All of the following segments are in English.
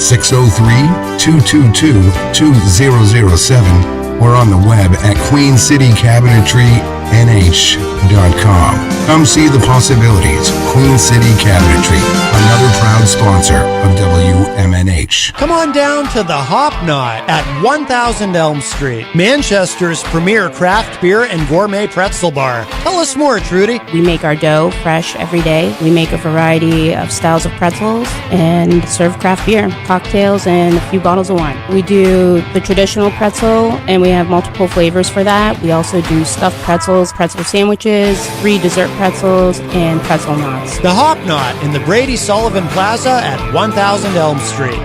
603-222-2007 or on the web at queencitycabinetrynh.com. Come see the possibilities. Queen City Cabinetry, another proud sponsor of WMNH. Come on down to the Hop Knot at 1000 Elm Street, Manchester's premier craft beer and gourmet pretzel bar. Tell us more, Trudy. We make our dough fresh every day. We make a variety of styles of pretzels and serve craft beer, cocktails, and a few bottles of wine. We do the traditional pretzel, and we have multiple flavors for that. We also do stuffed pretzels, pretzel sandwiches, free dessert pretzels, and pretzel knots. The Hop Knot in the Brady Sullivan Plaza at 1000 Elm Street.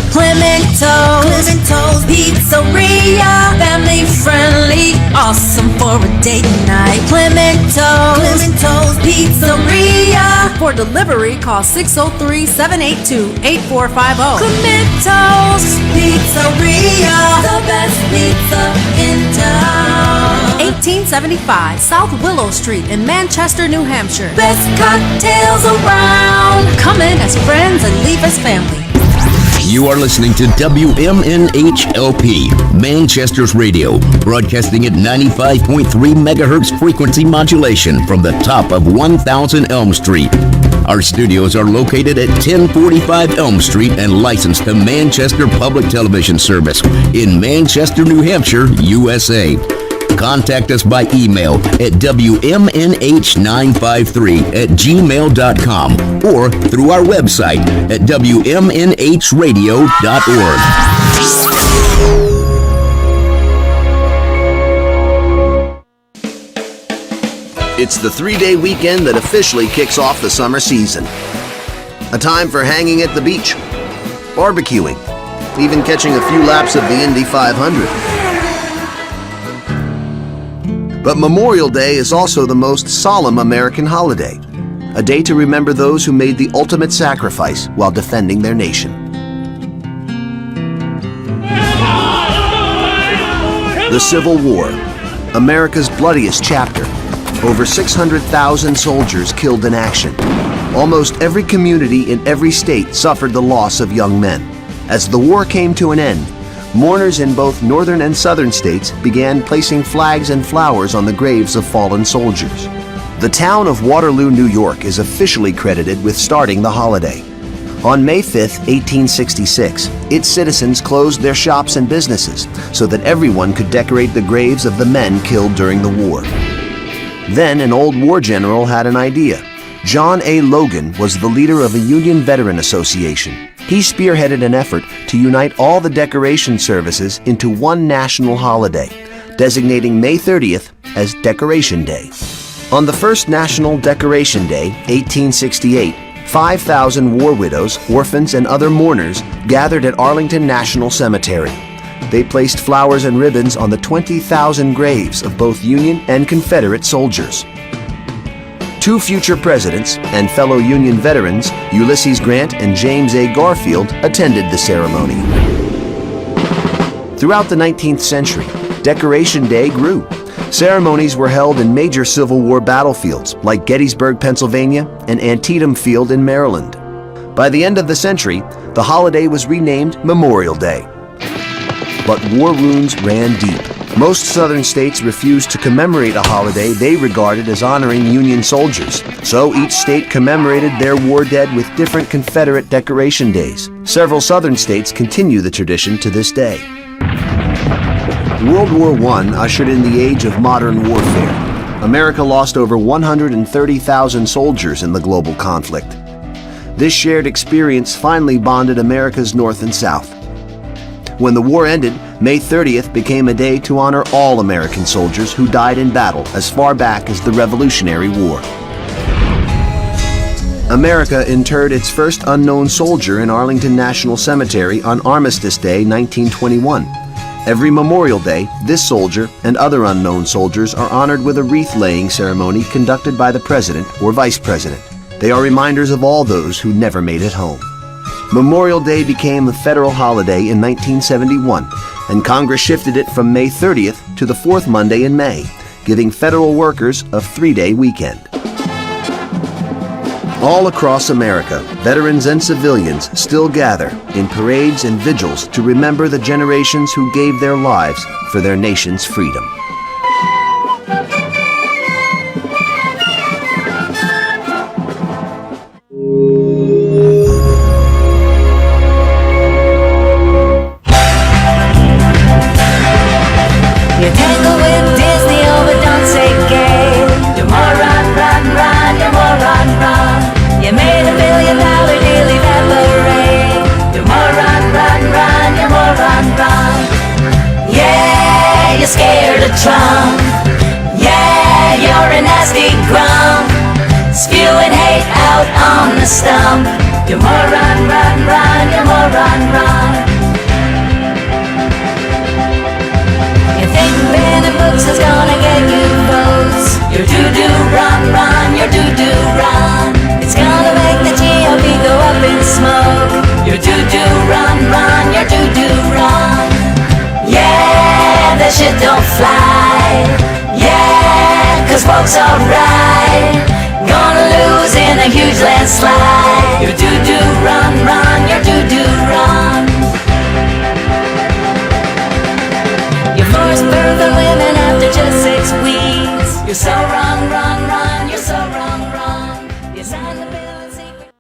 Clemento's Pizzeria, family friendly, awesome for a date night. Clemento's Pizzeria. For delivery, call 603-782-8450. Clemento's Pizzeria, the best pizza in town. 1875 South Willow Street in Manchester, New Hampshire. Best cocktails around. Come in as friends and leave as family. You are listening to WMNH-LP, Manchester's radio, broadcasting at 95.3 megahertz frequency modulation from the top of 1000 Elm Street. Our studios are located at 1045 Elm Street and licensed to Manchester Public Television Service in Manchester, New Hampshire, USA. Contact us by email at wmnh953@gmail.com or through our website at wmnhradio.org. It's the 3-day weekend that officially kicks off the summer season. A time for hanging at the beach, barbecuing, even catching a few laps of the Indy 500. But Memorial Day is also the most solemn American holiday, a day to remember those who made the ultimate sacrifice while defending their nation. The Civil War, America's bloodiest chapter. Over 600,000 soldiers killed in action. Almost every community in every state suffered the loss of young men. As the war came to an end, mourners in both northern and southern states began placing flags and flowers on the graves of fallen soldiers. The town of Waterloo, New York is officially credited with starting the holiday. On May 5, 1866, its citizens closed their shops and businesses so that everyone could decorate the graves of the men killed during the war. Then an old war general had an idea. John A. Logan was the leader of a Union Veteran Association. He spearheaded an effort to unite all the decoration services into one national holiday, designating May 30th as Decoration Day. On the first National Decoration Day, 1868, 5,000 war widows, orphans, and other mourners gathered at Arlington National Cemetery. They placed flowers and ribbons on the 20,000 graves of both Union and Confederate soldiers. Two future presidents and fellow Union veterans, Ulysses Grant and James A. Garfield, attended the ceremony. Throughout the 19th century, Decoration Day grew. Ceremonies were held in major Civil War battlefields like Gettysburg, Pennsylvania, and Antietam Field in Maryland. By the end of the century, the holiday was renamed Memorial Day. But war wounds ran deep. Most southern states refused to commemorate a holiday they regarded as honoring Union soldiers. So each state commemorated their war dead with different Confederate decoration days. Several southern states continue the tradition to this day. World War I ushered in the age of modern warfare. America lost over 130,000 soldiers in the global conflict. This shared experience finally bonded America's North and South. When the war ended, May 30th became a day to honor all American soldiers who died in battle as far back as the Revolutionary War. America interred its first unknown soldier in Arlington National Cemetery on Armistice Day, 1921. Every Memorial Day, this soldier and other unknown soldiers are honored with a wreath-laying ceremony conducted by the President or Vice President. They are reminders of all those who never made it home. Memorial Day became a federal holiday in 1971, and Congress shifted it from May 30th to the fourth Monday in May, giving federal workers a 3-day weekend. All across America, veterans and civilians still gather in parades and vigils to remember the generations who gave their lives for their nation's freedom. You tangle with Disney, oh but don't say gay. You're more run, you're more run. You made $1 billion deal evaporate. You're more run, you're more run. Yeah, you're scared of Trump. Yeah, you're a nasty grump, spewing hate out on the stump. You're more run, you're more run. You think banning books is gonna get you votes? Your doo-doo run, your doo-doo run. It's gonna make the GOP go up in smoke. Your doo-doo run, your doo-doo run. Yeah, that shit don't fly. Yeah, 'cause woke's alright. Gonna lose in a huge landslide. Your doo-doo run, your doo-doo run. You forced birth on women after just 6 weeks. You're so wrong, you're so wrong. You signed the bill in secret.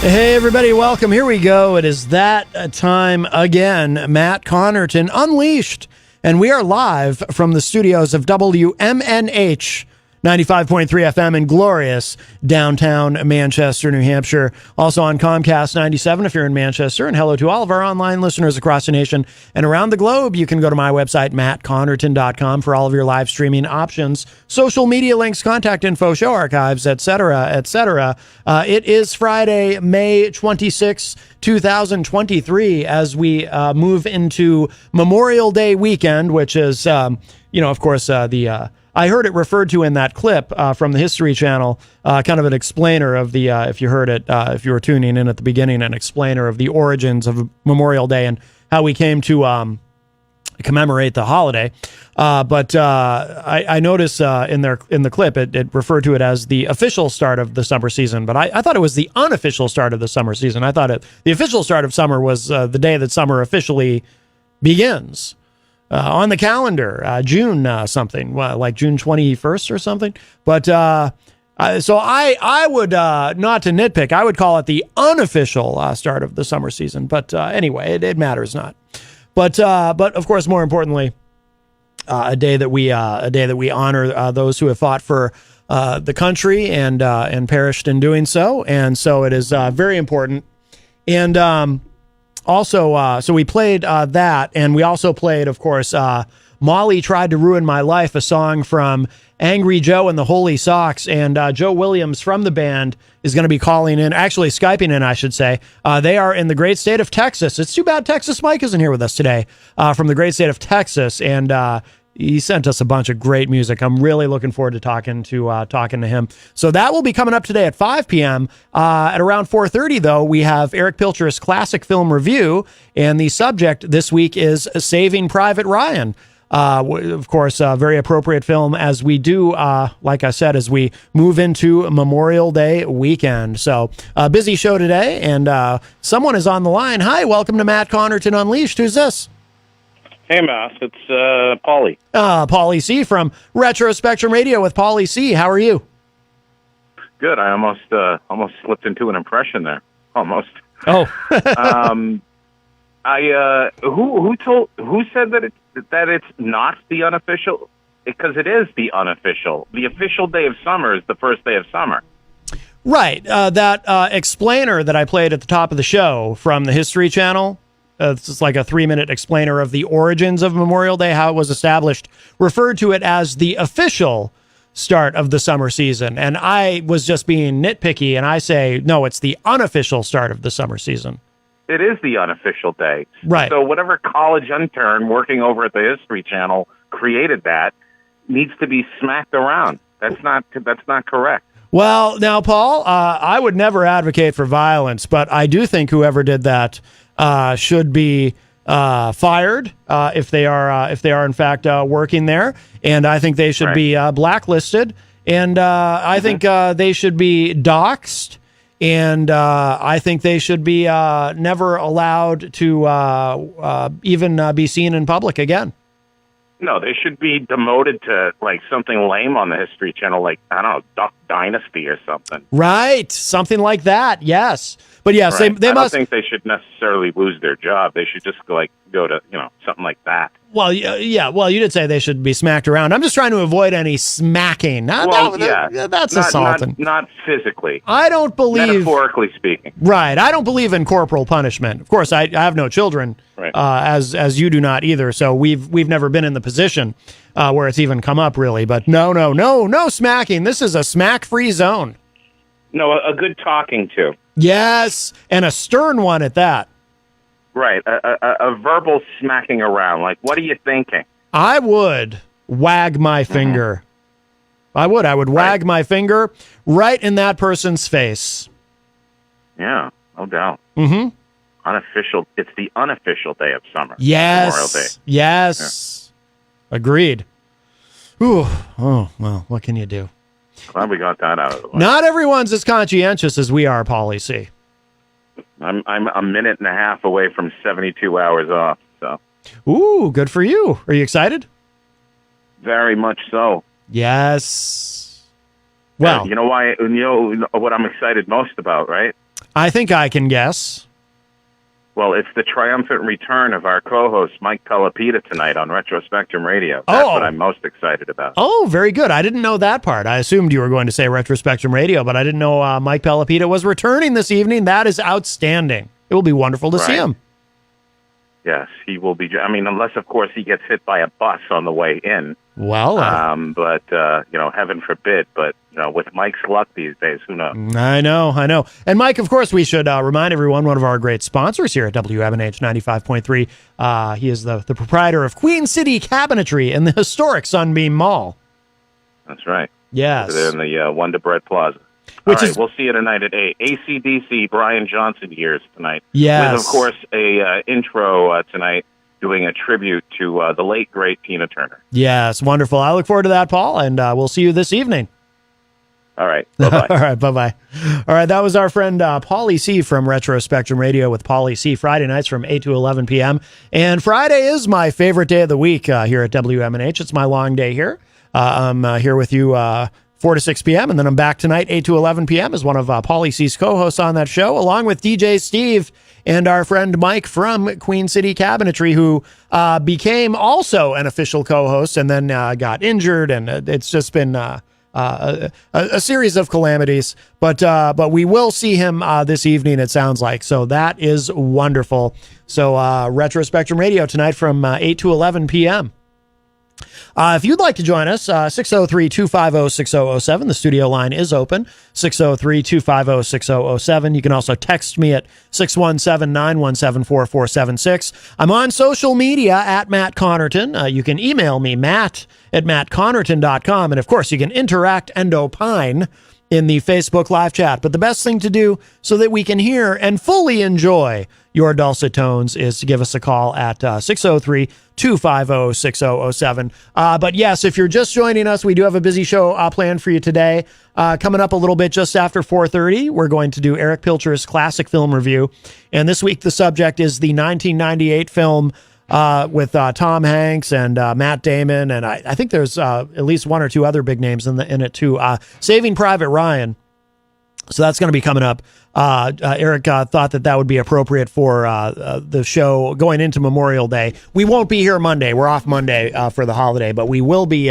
Hey, everybody, welcome. Here we go. It is that time again. Matt Connarton Unleashed. And we are live from the studios of WMNH 95.3 FM in glorious downtown Manchester, New Hampshire. Also on Comcast 97 if you're in Manchester. And hello to all of our online listeners across the nation and around the globe. You can go to my website, mattconnerton.com, for all of your live streaming options, social media links, contact info, show archives, etc., etc. It is Friday, May 26, 2023, as we move into Memorial Day weekend, which is, of course, I heard it referred to in that clip from the History Channel, kind of an explainer of the, if you heard it, if you were tuning in at the beginning, an explainer of the origins of Memorial Day and how we came to commemorate the holiday. But I noticed in the clip, it referred to it as the official start of the summer season. But I thought it was the unofficial start of the summer season. I thought the official start of summer was the day that summer officially begins. On the calendar, June something, like June 21st or something. But so I would, not to nitpick, I would call it the unofficial start of the summer season. But anyway, it matters not. But of course, more importantly, a day that we honor those who have fought for the country and perished in doing so. And so it is very important. And also, so we played that, and we also played, of course, Molly Tried to Ruin My Life, a song from Angry Joe and the Holy Sox, and Joe Williams from the band is going to be calling in, actually Skyping in, I should say. They are in the great state of Texas. It's too bad Texas Mike isn't here with us today, from the great state of Texas, and he sent us a bunch of great music. I'm really looking forward to talking to him. So that will be coming up today at 5 p.m. At around 4:30, though, we have Erich Pilcher's classic film review, and the subject this week is Saving Private Ryan. Of course, a very appropriate film as we do, like I said, as we move into Memorial Day weekend. So a busy show today, and someone is on the line. Hi, welcome to Matt Connarton Unleashed. Who's this? Hey, Matt, it's Pauly. Pauly C. from Retro Spectrum Radio with Pauly C. How are you? Good. I almost slipped into an impression there. Almost. Oh. Who said that it's not the unofficial? Because it is the unofficial. The official day of summer is the first day of summer. Right. That explainer that I played at the top of the show from the History Channel. It's just like a 3-minute explainer of the origins of Memorial Day, how it was established, referred to it as the official start of the summer season. And I was just being nitpicky, and I say, no, it's the unofficial start of the summer season. It is the unofficial day. Right. So whatever college intern working over at the History Channel created that needs to be smacked around. That's not correct. Well, now, Paul, I would never advocate for violence, but I do think whoever did that should be fired if they are in fact working there, and I think they should be blacklisted, and I think they should be doxxed, and I think they should be never allowed to even be seen in public again. No, they should be demoted to like something lame on the History Channel, like, I don't know, Duck Dynasty or something. Right, something like that. Yes, but yes, right. they must. I don't think they should necessarily lose their job. They should just go to something like that. Well, yeah. Well, you did say they should be smacked around. I'm just trying to avoid any smacking. That's assaulting. Not physically. I don't believe. Metaphorically speaking. Right. I don't believe in corporal punishment. Of course, I have no children, right. As you do not either. So we've never been in the position where it's even come up, really. But no smacking. This is a smack-free zone. No, a good talking to. Yes, and a stern one at that. Right, a verbal smacking around. Like, what are you thinking? I would wag my finger. I would wag my finger right in that person's face. Yeah, no doubt. Mm-hmm. Unofficial. It's the unofficial day of summer. Yes. Memorial Day. Yes. Yeah. Agreed. Ooh. Oh, well, what can you do? Glad we got that out of the way. Not everyone's as conscientious as we are, Pauly C. I'm a minute and a half away from 72 hours off. So. Ooh, good for you. Are you excited? Very much so. Yes. Well, you know why? You know what I'm excited most about, right? I think I can guess. Well, it's the triumphant return of our co-host, Mike Pelopita, tonight on Retro Spectrum Radio. That's what I'm most excited about. Oh, very good. I didn't know that part. I assumed you were going to say Retro Spectrum Radio, but I didn't know Mike Pelopita was returning this evening. That is outstanding. It will be wonderful to see him. Yes, he will be. I mean, unless, of course, he gets hit by a bus on the way in. Well, but, heaven forbid. But, with Mike's luck these days, who knows? I know. And Mike, of course, we should remind everyone, one of our great sponsors here at WMNH 95.3. He is the proprietor of Queen City Cabinetry in the historic Sunbeam Mall. That's right. Yes. They're in the Wonder Bread Plaza. We'll see you tonight at 8. AC/DC, Brian Johnson here tonight. Yes. With, of course, a intro tonight doing a tribute to the late, great Tina Turner. Yes, wonderful. I look forward to that, Paul, and we'll see you this evening. All right. Bye-bye. All right. Bye-bye. All right. That was our friend Pauly C. from Retro Spectrum Radio with Pauly C. Friday nights from 8 to 11 p.m. And Friday is my favorite day of the week here at WMNH. It's my long day here. I'm here with you 4 to 6 p.m. And then I'm back tonight, 8 to 11 p.m. as one of Pauly C.'s co-hosts on that show, along with DJ Steve and our friend Mike from Queen City Cabinetry, who became also an official co-host and then got injured. And it's just been a series of calamities. But we will see him this evening, it sounds like. So that is wonderful. So Retro Spectrum Radio tonight from 8 to 11 p.m. If you'd like to join us, 603-250-6007. The studio line is open, 603-250-6007. You can also text me at 617-917-4476. I'm on social media at Matt Connarton. You can email me, matt@mattconnerton.com. And, of course, you can interact and opine in the Facebook live chat. But the best thing to do so that we can hear and fully enjoy your dulcet tones is to give us a call at 603-250-6007. But yes, if you're just joining us, we do have a busy show planned for you today. Coming up a little bit just after 4:30, we're going to do Erich Pilcher's classic film review. And this week, the subject is the 1998 film with Tom Hanks and Matt Damon. And I think there's at least one or two other big names in it too. Saving Private Ryan. So that's going to be coming up. Erich thought that would be appropriate for the show going into Memorial Day. We won't be here Monday. We're off Monday for the holiday, but we will be.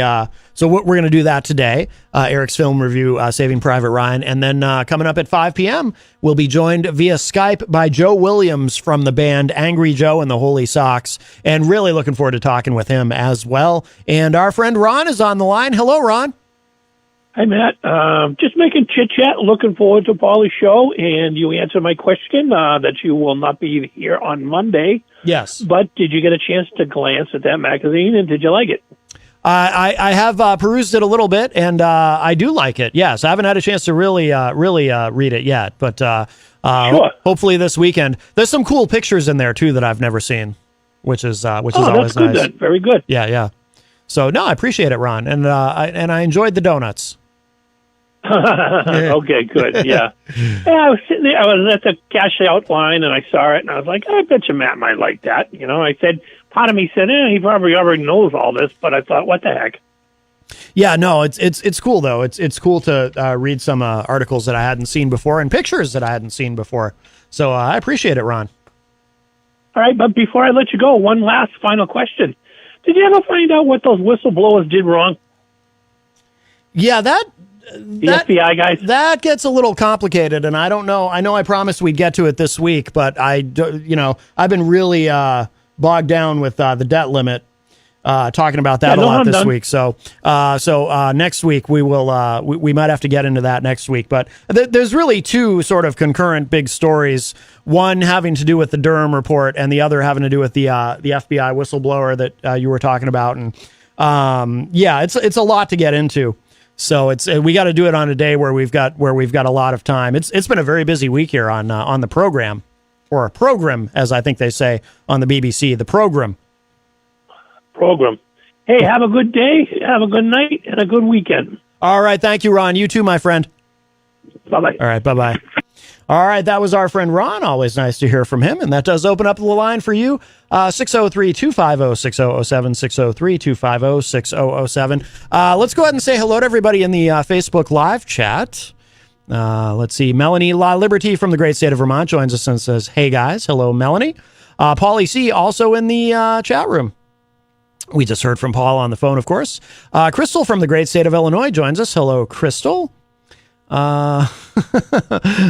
So we're going to do that today. Erich's film review, Saving Private Ryan. And then coming up at 5 p.m., we'll be joined via Skype by Joe Williams from the band Angry Joe and the Holy Socks. And really looking forward to talking with him as well. And our friend Ron is on the line. Hello, Ron. Hi, Matt. Just making chit-chat, looking forward to Pauly's show, and you answered my question that you will not be here on Monday. Yes. But did you get a chance to glance at that magazine, and did you like it? I have perused it a little bit, and I do like it. Yes, I haven't had a chance to really read it yet, but sure. Hopefully this weekend. There's some cool pictures in there, too, that I've never seen, which is always that's good, nice. Then. Very good. Yeah. So, no, I appreciate it, Ron, and I enjoyed the donuts. Okay, good. Yeah. I was sitting there. I was at the cash out line, and I saw it, and I was like, I bet you Matt might like that. I said, part of me said, he probably already knows all this, but I thought, what the heck? Yeah, no, it's cool though. It's cool to read some articles that I hadn't seen before and pictures that I hadn't seen before. So I appreciate it, Ron. All right, but before I let you go, one last final question: did you ever find out what those whistleblowers did wrong? Yeah, the FBI guys. That gets a little complicated, and I don't know. I know I promised we'd get to it this week, but I've been really bogged down with the debt limit. Talking about that a lot this week. So next week we will. We might have to get into that next week. But there's really two sort of concurrent big stories. One having to do with the Durham report, and the other having to do with the FBI whistleblower that you were talking about. And it's a lot to get into. So we got to do it on a day where we've got a lot of time. It's been a very busy week here on the program, or a program, as I think they say on the BBC, the program. Hey, have a good day, have a good night, and a good weekend. All right. Thank you, Ron. You too, my friend. Bye-bye. All right. Bye-bye. All right. That was our friend Ron. Always nice to hear from him. And that does open up the line for you. 603-250-6007, 603-250-6007. Let's go ahead and say hello to everybody in the Facebook live chat. Let's see. Melanie La Liberty from the great state of Vermont joins us and says, hey, guys. Hello, Melanie. Pauly C. also in the chat room. We just heard from Paul on the phone, of course. Crystal from the great state of Illinois joins us. Hello, Crystal.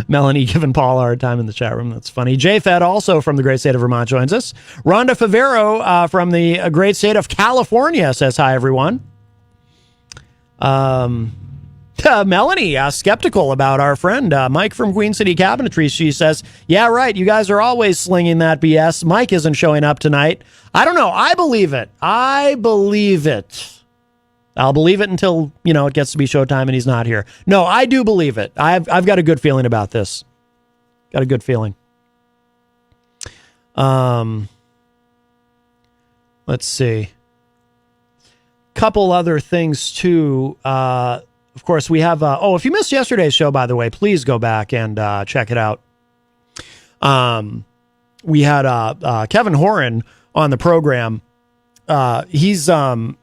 Melanie giving Paul a hard time in the chat room. That's funny. J-Fed also from the great state of Vermont joins us. Rhonda Favero from the great state of California says hi, everyone. Melanie, skeptical about our friend Mike from Queen City Cabinetry. She says, yeah, right. You guys are always slinging that BS. Mike isn't showing up tonight. I don't know. I believe it. I'll believe it until, it gets to be showtime and he's not here. No, I do believe it. I've got a good feeling about this. Got a good feeling. Let's see. Couple other things too. Of course, we have, if you missed yesterday's show, by the way, please go back and check it out. We had Kevin Horan on the program. He's a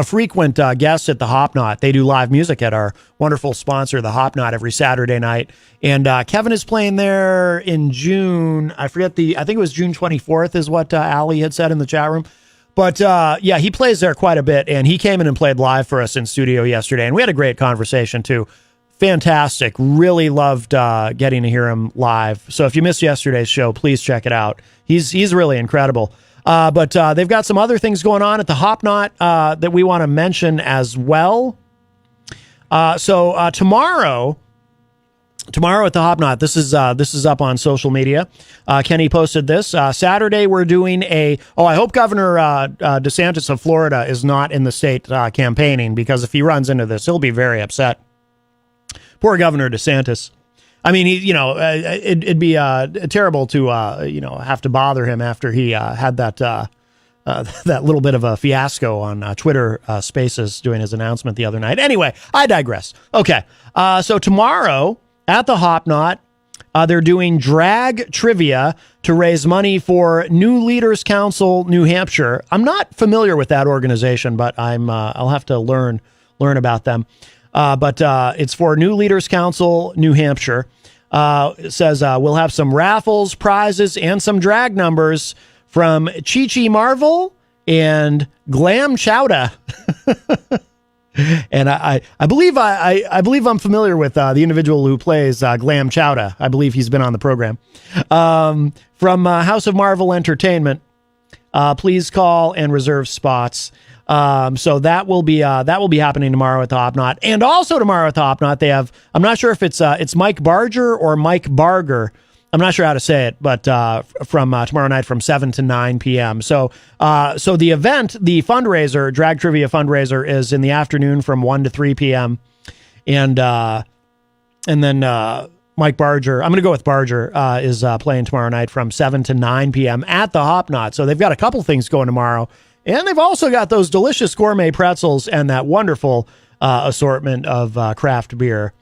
frequent guest at the Hop Knot. They do live music at our wonderful sponsor, the Hop Knot, every Saturday night. And Kevin is playing there in June. I think it was June 24th is what Ali had said in the chat room. But yeah, he plays there quite a bit, and he came in and played live for us in studio yesterday, and we had a great conversation too. Fantastic. Really loved getting to hear him live. So if you missed yesterday's show, please check it out. He's really incredible. But they've got some other things going on at the Hop Knot that we want to mention as well. So tomorrow at the Hop Knot, this is up on social media. Kenny posted this. Saturday we're doing I hope Governor DeSantis of Florida is not in the state campaigning, because if he runs into this, he'll be very upset. Poor Governor DeSantis. I mean, it'd be terrible to have to bother him after he had that little bit of a fiasco on Twitter Spaces doing his announcement the other night. Anyway, I digress. Okay, so tomorrow at the Hop Knot, they're doing drag trivia to raise money for New Leaders Council, New Hampshire. I'm not familiar with that organization, but I'll have to learn about them. But it's for New Leaders Council, New Hampshire. It says we'll have some raffles, prizes, and some drag numbers from Chi Chi Marvel and Glam Chowda. And I believe I'm familiar with the individual who plays Glam Chowda. I believe he's been on the program. From House of Marvel Entertainment. Please call and reserve spots. So that will be happening tomorrow at the Hop Knot. And also tomorrow at the Hop Knot, they have, I'm not sure if it's Mike Barger or Mike Barger. I'm not sure how to say it, but from tomorrow night from 7 to 9 p.m. So the event, the fundraiser, Drag Trivia fundraiser, is in the afternoon from 1 to 3 p.m. And then Mike Barger, I'm going to go with Barger, is playing tomorrow night from 7 to 9 p.m. at the Hop Knot. So they've got a couple things going tomorrow. And they've also got those delicious gourmet pretzels and that wonderful assortment of craft beer.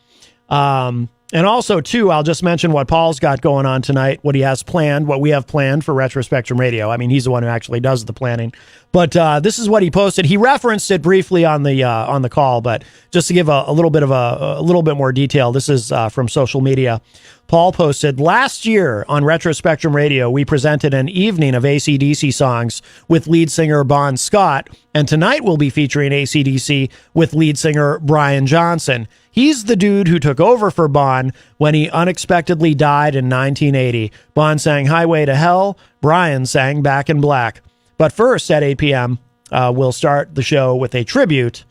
And also, too, I'll just mention what Paul's got going on tonight, what he has planned, what we have planned for Retro Spectrum Radio. I mean, he's the one who actually does the planning. But this is what he posted. He referenced it briefly on the call, but just to give a little bit more detail, this is from social media. Paul posted, last year on Retro Spectrum Radio, we presented an evening of AC/DC songs with lead singer Bon Scott, and tonight we'll be featuring AC/DC with lead singer Brian Johnson. He's the dude who took over for Bon when he unexpectedly died in 1980. Bon sang Highway to Hell, Brian sang Back in Black. But first, at 8 p.m., we'll start the show with a tribute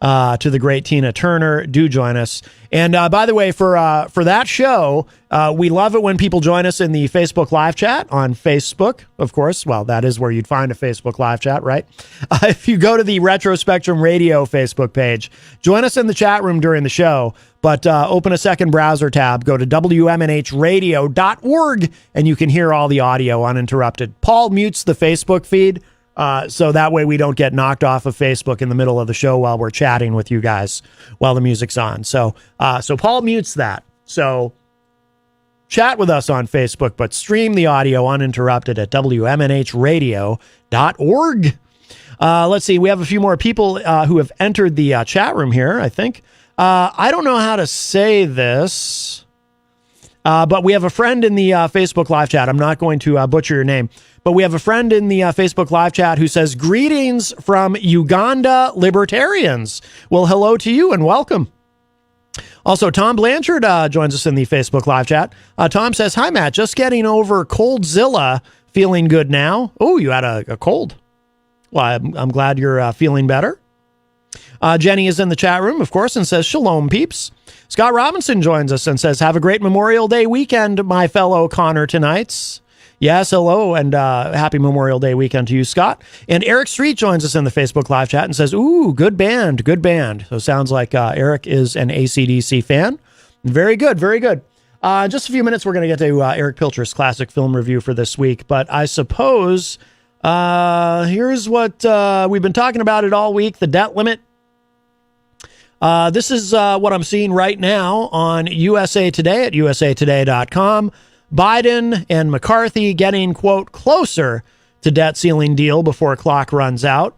to the great Tina Turner. Do join us. And by the way, for that show, we love it when people join us in the Facebook live chat on Facebook, of course. Well, that is where you'd find a Facebook live chat, right? If you go to the Retro Spectrum Radio Facebook page, join us in the chat room during the show, but open a second browser tab, go to WMNHradio.org, and you can hear all the audio uninterrupted. Paul mutes the Facebook feed, so that way we don't get knocked off of Facebook in the middle of the show while we're chatting with you guys while the music's on. So Paul mutes that. So chat with us on Facebook, but stream the audio uninterrupted at WMNHradio.org. Let's see. We have a few more people who have entered the chat room here, I think. I don't know how to say this, but we have a friend in the Facebook live chat. I'm not going to butcher your name, but we have a friend in the Facebook live chat who says, greetings from Uganda libertarians. Well, hello to you and welcome. Also, Tom Blanchard joins us in the Facebook live chat. Tom says, hi, Matt, just getting over Coldzilla, feeling good now. Oh, you had a cold. Well, I'm glad you're feeling better. Jenny is in the chat room, of course, and says, shalom, peeps. Scott Robinson joins us and says, have a great Memorial Day weekend, my fellow Connartonites. Yes, hello, and happy Memorial Day weekend to you, Scott. And Eric Street joins us in the Facebook live chat and says, ooh, good band, good band. So it sounds like Eric is an AC/DC fan. Very good, very good. Just a few minutes, we're going to get to Erich Pilcher's classic film review for this week, but I suppose here's what we've been talking about it all week, the debt limit. This is what I'm seeing right now on USA Today at usatoday.com. Biden and McCarthy getting, quote, closer to debt ceiling deal before clock runs out.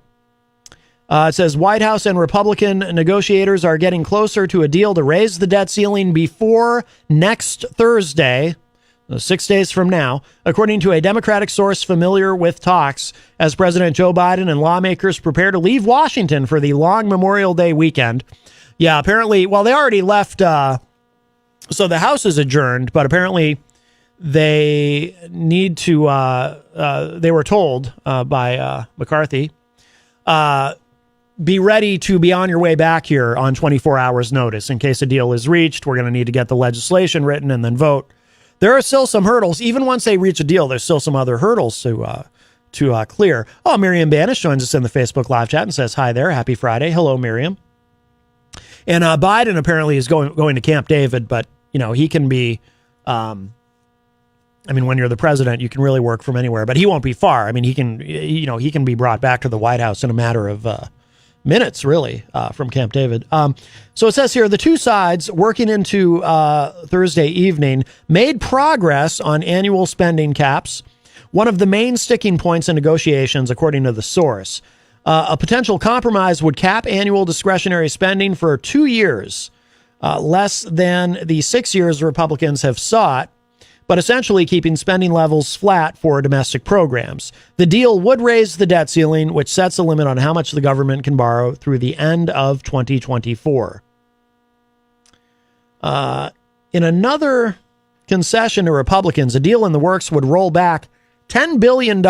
It says White House and Republican negotiators are getting closer to a deal to raise the debt ceiling before next Thursday, 6 days from now, according to a Democratic source familiar with talks, as President Joe Biden and lawmakers prepare to leave Washington for the long Memorial Day weekend. Yeah, apparently, well, they already left, so the House is adjourned, but apparently they need to, they were told by McCarthy, be ready to be on your way back here on 24 hours notice in case a deal is reached. We're going to need to get the legislation written and then vote. There are still some hurdles. Even once they reach a deal, there's still some other hurdles to clear. Oh, Miriam Banish joins us in the Facebook live chat and says, hi there. Happy Friday. Hello, Miriam. And Biden apparently is going to Camp David, but, you know, he can be, I mean, when you're the president, you can really work from anywhere, but he won't be far. I mean, he can be brought back to the White House in a matter of minutes, really, from Camp David. So it says here, the two sides working into Thursday evening made progress on annual spending caps. One of the main sticking points in negotiations, according to the source. A potential compromise would cap annual discretionary spending for 2 years, less than the 6 years Republicans have sought, but essentially keeping spending levels flat for domestic programs. The deal would raise the debt ceiling, which sets a limit on how much the government can borrow through the end of 2024. In another concession to Republicans, a deal in the works would roll back $10 billion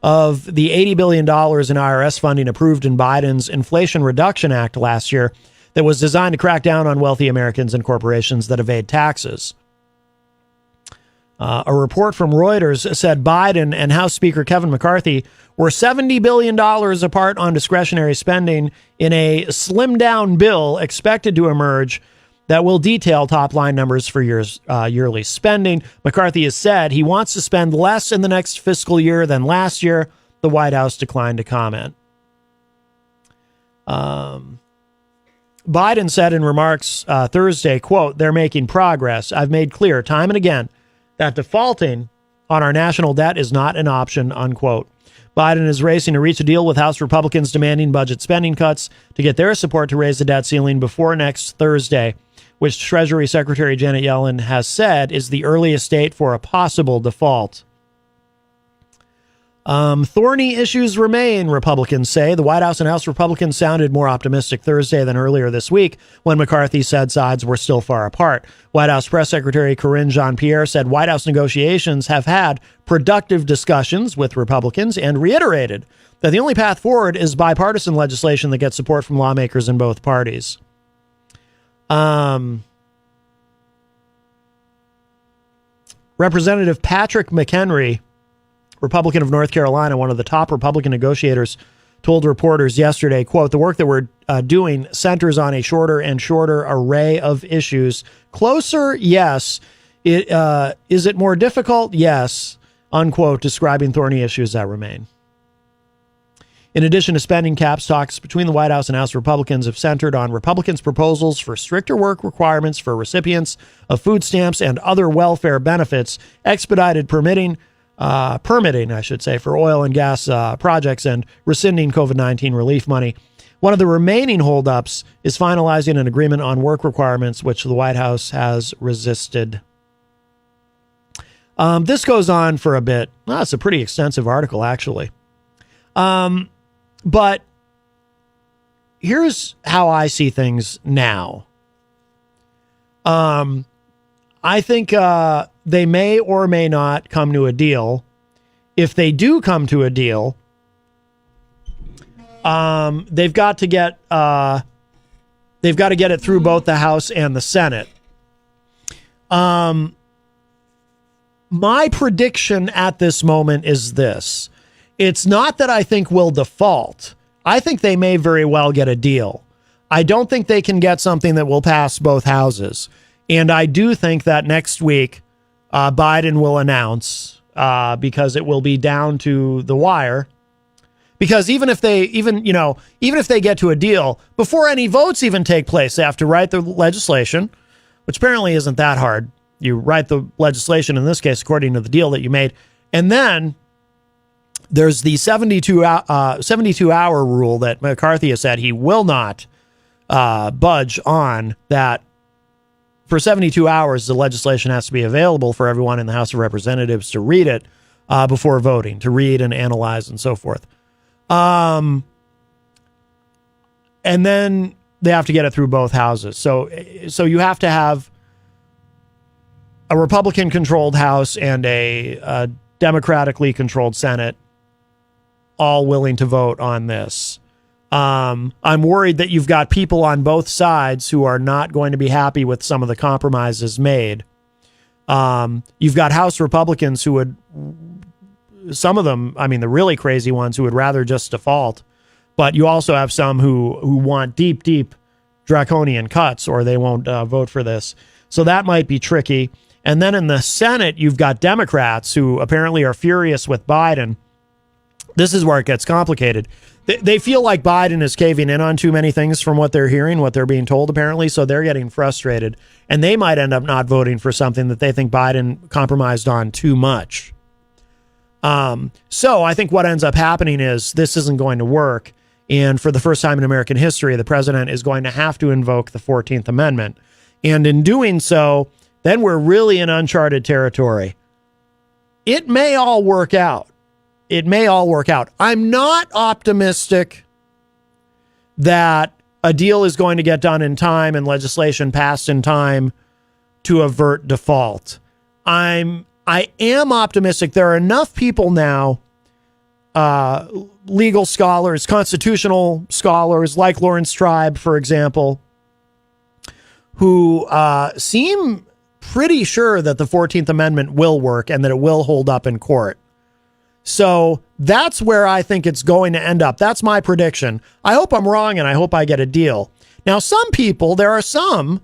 of the $80 billion in IRS funding approved in Biden's Inflation Reduction Act last year that was designed to crack down on wealthy Americans and corporations that evade taxes. A report from Reuters said Biden and House Speaker Kevin McCarthy were $70 billion apart on discretionary spending in a slimmed-down bill expected to emerge that will detail top-line numbers for yearly spending. McCarthy has said he wants to spend less in the next fiscal year than last year. The White House declined to comment. Biden said in remarks Thursday, quote, they're making progress. I've made clear time and again that defaulting on our national debt is not an option, unquote. Biden is racing to reach a deal with House Republicans demanding budget spending cuts to get their support to raise the debt ceiling before next Thursday, which Treasury Secretary Janet Yellen has said is the earliest date for a possible default. Thorny issues remain, Republicans say. The White House and House Republicans sounded more optimistic Thursday than earlier this week when McCarthy said sides were still far apart. White House Press Secretary Karine Jean-Pierre said White House negotiations have had productive discussions with Republicans and reiterated that the only path forward is bipartisan legislation that gets support from lawmakers in both parties. Representative Patrick McHenry, Republican of North Carolina, one of the top Republican negotiators, told reporters yesterday, quote, the work that we're doing centers on a shorter and shorter array of issues. Closer, yes. Is it more difficult? Yes, unquote, describing thorny issues that remain. In addition to spending caps, talks between the White House and House Republicans have centered on Republicans' proposals for stricter work requirements for recipients of food stamps and other welfare benefits, expedited permitting, for oil and gas projects, and rescinding COVID-19 relief money. One of the remaining holdups is finalizing an agreement on work requirements, which the White House has resisted. This goes on for a bit. Well, it's a pretty extensive article, actually. But here's how I see things now. I think they may or may not come to a deal. If they do come to a deal, they've got to get it through both the House and the Senate. My prediction at this moment is this. It's not that I think we'll default. I think they may very well get a deal. I don't think they can get something that will pass both houses. And I do think that next week, Biden will announce, because it will be down to the wire. Because even if they get to a deal, before any votes even take place, they have to write the legislation, which apparently isn't that hard. You write the legislation, in this case, according to the deal that you made. And then there's the 72-hour rule that McCarthy has said he will not budge on, that for 72 hours, the legislation has to be available for everyone in the House of Representatives to read it before voting, to read and analyze and so forth. And then they have to get it through both houses. So you have to have a Republican-controlled House and a Democratically controlled Senate all willing to vote on this. I'm worried that you've got people on both sides who are not going to be happy with some of the compromises made. You've got House Republicans who would, some of them, I mean, the really crazy ones, who would rather just default. But you also have some who want deep, deep draconian cuts, or they won't vote for this. So that might be tricky. And then in the Senate, you've got Democrats who apparently are furious with Biden. This is where it gets complicated. They feel like Biden is caving in on too many things from what they're hearing, what they're being told, apparently. So they're getting frustrated. And they might end up not voting for something that they think Biden compromised on too much. So I think what ends up happening is this isn't going to work. And for the first time in American history, the president is going to have to invoke the 14th Amendment. And in doing so, then we're really in uncharted territory. It may all work out. It may all work out. I'm not optimistic that a deal is going to get done in time and legislation passed in time to avert default. I am optimistic. There are enough people now, legal scholars, constitutional scholars like Lawrence Tribe, for example, who seem pretty sure that the 14th Amendment will work and that it will hold up in court. So that's where I think it's going to end up. That's my prediction. I hope I'm wrong, and I hope I get a deal. Now, some people, there are some,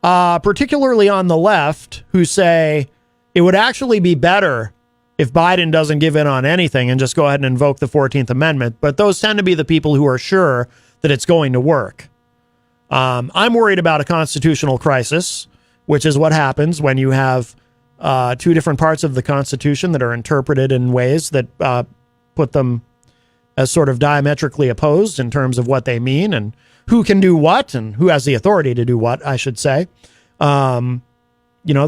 particularly on the left, who say it would actually be better if Biden doesn't give in on anything and just go ahead and invoke the 14th Amendment. But those tend to be the people who are sure that it's going to work. I'm worried about a constitutional crisis, which is what happens when you have two different parts of the Constitution that are interpreted in ways that put them as sort of diametrically opposed in terms of what they mean and who can do what and who has the authority to do what, I should say. The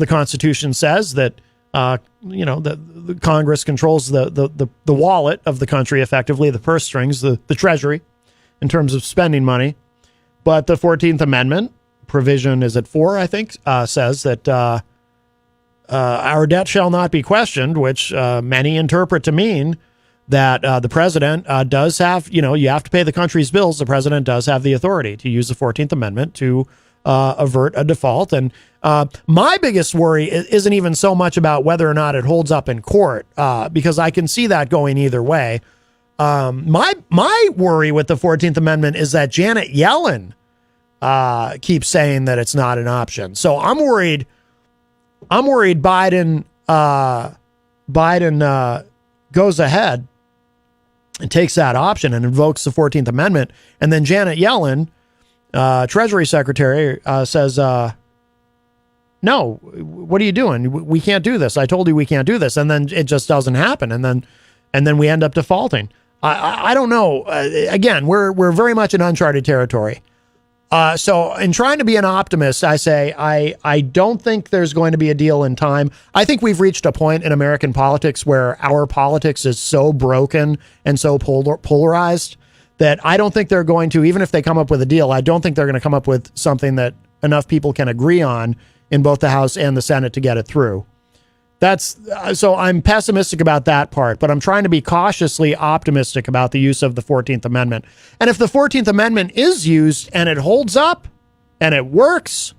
Constitution says that, the Congress controls the wallet of the country, effectively, the purse strings, the treasury, in terms of spending money. But the 14th Amendment provision is at 4, I think, says that our debt shall not be questioned, which many interpret to mean that the president does have, you have to pay the country's bills. The president does have the authority to use the 14th Amendment to avert a default. And my biggest worry isn't even so much about whether or not it holds up in court, because I can see that going either way. My worry with the 14th Amendment is that Janet Yellen keeps saying that it's not an option. So I'm worried Biden goes ahead and takes that option and invokes the 14th Amendment. And then Janet Yellen, Treasury Secretary, says, no, what are you doing? We can't do this. I told you we can't do this. And then it just doesn't happen. And then we end up defaulting. I don't know. Again, we're very much in uncharted territory. So in trying to be an optimist, I say I don't think there's going to be a deal in time. I think we've reached a point in American politics where our politics is so broken and so polarized that I don't think they're going to, even if they come up with a deal, I don't think they're going to come up with something that enough people can agree on in both the House and the Senate to get it through. So I'm pessimistic about that part, but I'm trying to be cautiously optimistic about the use of the 14th Amendment. And if the 14th Amendment is used and it holds up and it works,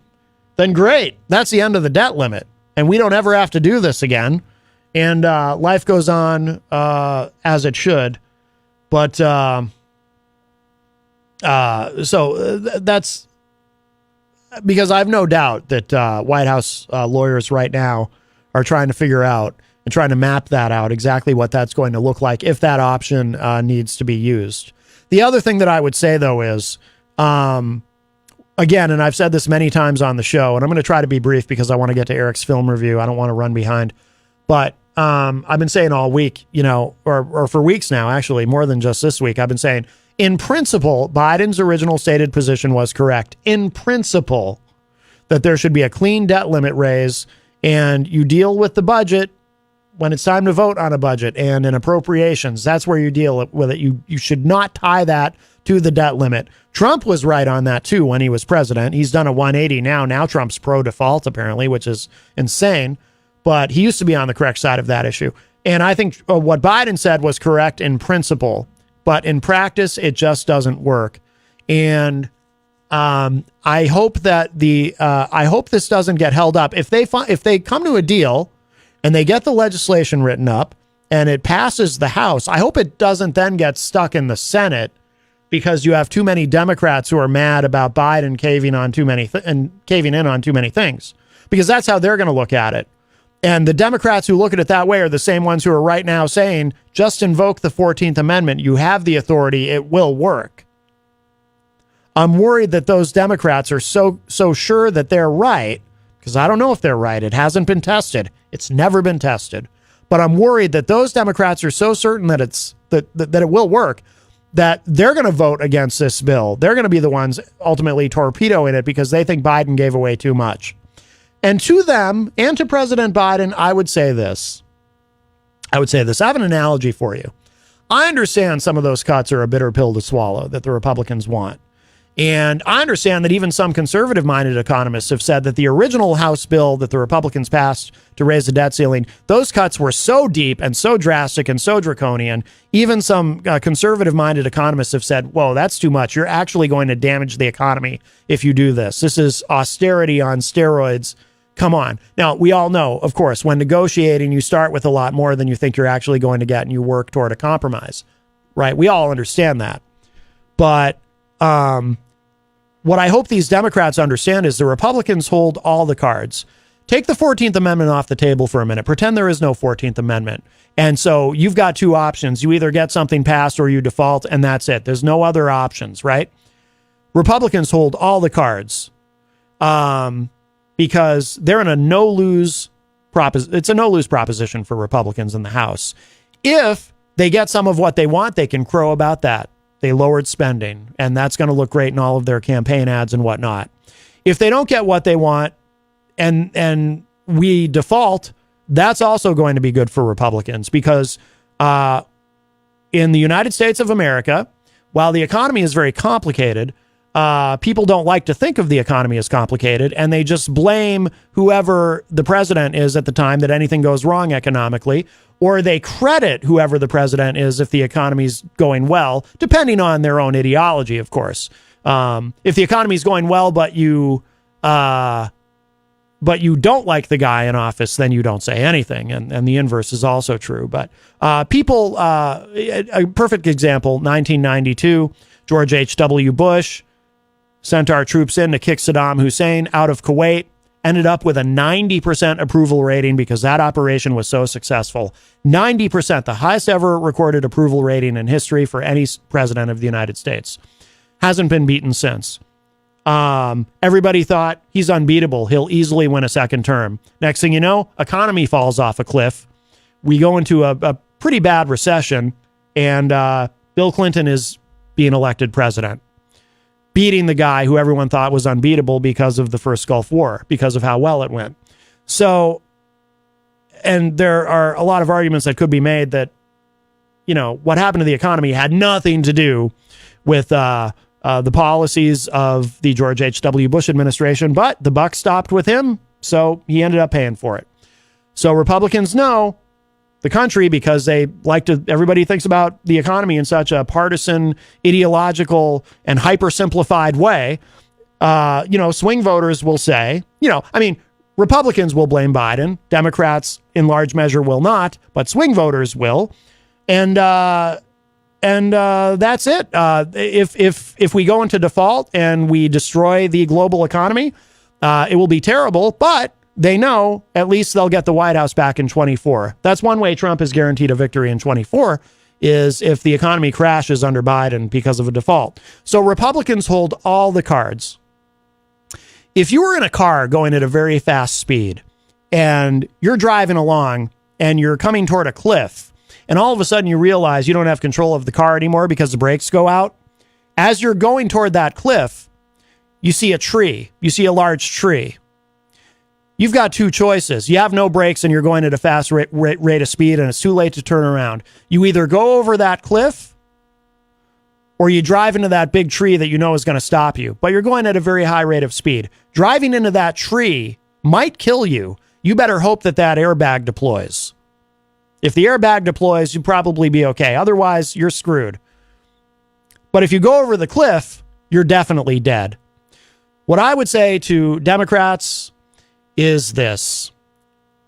then great. That's the end of the debt limit. And we don't ever have to do this again. And life goes on as it should. But so that's because I have no doubt that White House lawyers right now are trying to figure out and trying to map that out, exactly what that's going to look like if that option needs to be used. The other thing that I would say, though, is, again, and I've said this many times on the show, and I'm going to try to be brief because I want to get to Erich's film review. I don't want to run behind. But I've been saying all week, or for weeks now, actually, more than just this week, I've been saying, in principle, Biden's original stated position was correct. In principle, that there should be a clean debt limit raise, and you deal with the budget when it's time to vote on a budget and in appropriations. That's where you deal with it. You should not tie that to the debt limit. Trump was right on that too when he was president. He's done a 180 now. Now Trump's pro default apparently, which is insane. But he used to be on the correct side of that issue. And I think what Biden said was correct in principle, but in practice it just doesn't work. And I hope that I hope this doesn't get held up. If they come to a deal and they get the legislation written up and it passes the House, I hope it doesn't then get stuck in the Senate because you have too many Democrats who are mad about Biden caving in on too many things, because that's how they're going to look at it. And the Democrats who look at it that way are the same ones who are right now saying, just invoke the 14th Amendment. You have the authority. It will work. I'm worried that those Democrats are so sure that they're right, because I don't know if they're right. It hasn't been tested. It's never been tested. But I'm worried that those Democrats are so certain that that it will work that they're going to vote against this bill. They're going to be the ones ultimately torpedoing it because they think Biden gave away too much. And to them and to President Biden, I would say this. I have an analogy for you. I understand some of those cuts are a bitter pill to swallow that the Republicans want. And I understand that even some conservative-minded economists have said that the original House bill that the Republicans passed to raise the debt ceiling, those cuts were so deep and so drastic and so draconian, even some conservative-minded economists have said, whoa, that's too much. You're actually going to damage the economy if you do this. This is austerity on steroids. Come on. Now, we all know, of course, when negotiating, you start with a lot more than you think you're actually going to get and you work toward a compromise, right? We all understand that. But what I hope these Democrats understand is the Republicans hold all the cards. Take the 14th Amendment off the table for a minute. Pretend there is no 14th Amendment. And so you've got two options. You either get something passed or you default, and that's it. There's no other options, right? Republicans hold all the cards because they're in a no-lose proposition. It's a no-lose proposition for Republicans in the House. If they get some of what they want, they can crow about that. They lowered spending, and that's going to look great in all of their campaign ads and whatnot. If they don't get what they want and we default, that's also going to be good for Republicans because in the United States of America, while the economy is very complicated, people don't like to think of the economy as complicated, and they just blame whoever the president is at the time that anything goes wrong economically, or they credit whoever the president is if the economy's going well, depending on their own ideology, of course. If the economy's going well, but you don't like the guy in office, then you don't say anything, and the inverse is also true. But people, a perfect example, 1992, George H.W. Bush sent our troops in to kick Saddam Hussein out of Kuwait, ended up with a 90% approval rating because that operation was so successful. 90%, the highest ever recorded approval rating in history for any president of the United States. Hasn't been beaten since. Everybody thought he's unbeatable. He'll easily win a second term. Next thing you know, economy falls off a cliff. We go into a pretty bad recession, and Bill Clinton is being elected president, beating the guy who everyone thought was unbeatable because of the first Gulf War, because of how well it went. So, and there are a lot of arguments that could be made that, you know, what happened to the economy had nothing to do with the policies of the George H.W. Bush administration, but the buck stopped with him, so he ended up paying for it. So Republicans know the country, because they like to, everybody thinks about the economy in such a partisan, ideological, and hyper-simplified way. You know, swing voters will say, you know, I mean, Republicans will blame Biden. Democrats, in large measure, will not, but swing voters will. And that's it. If we go into default and we destroy the global economy, it will be terrible, but they know at least they'll get the White House back in 24. That's one way Trump is guaranteed a victory in 24, is if the economy crashes under Biden because of a default. So Republicans hold all the cards. If you were in a car going at a very fast speed and you're driving along and you're coming toward a cliff, and all of a sudden you realize you don't have control of the car anymore because the brakes go out, as you're going toward that cliff, you see a tree. You see a large tree. You've got two choices. You have no brakes and you're going at a fast rate of speed and it's too late to turn around. You either go over that cliff or you drive into that big tree that you know is going to stop you, but you're going at a very high rate of speed. Driving into that tree might kill you. You better hope that that airbag deploys. If the airbag deploys, you'll probably be okay. Otherwise, you're screwed. But if you go over the cliff, you're definitely dead. What I would say to Democrats is this: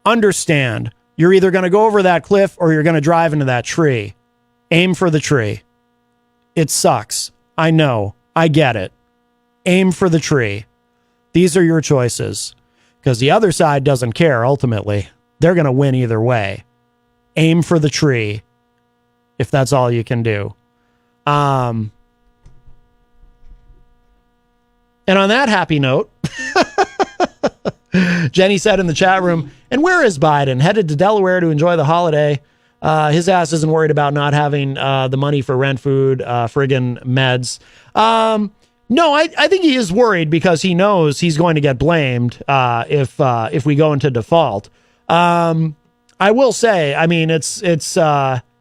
understand, you're either going to go over that cliff or you're going to drive into that tree. Aim for the tree. It sucks. I know. I get it. Aim for the tree. These are your choices, because the other side doesn't care. Ultimately, they're going to win either way. Aim for the tree if that's all you can do. And on that happy note, Jenny said in the chat room, and where is Biden? Headed to Delaware to enjoy the holiday. His ass isn't worried about not having the money for rent, food, friggin' meds. No, I think he is worried because he knows he's going to get blamed if we go into default. I will say, I mean, it's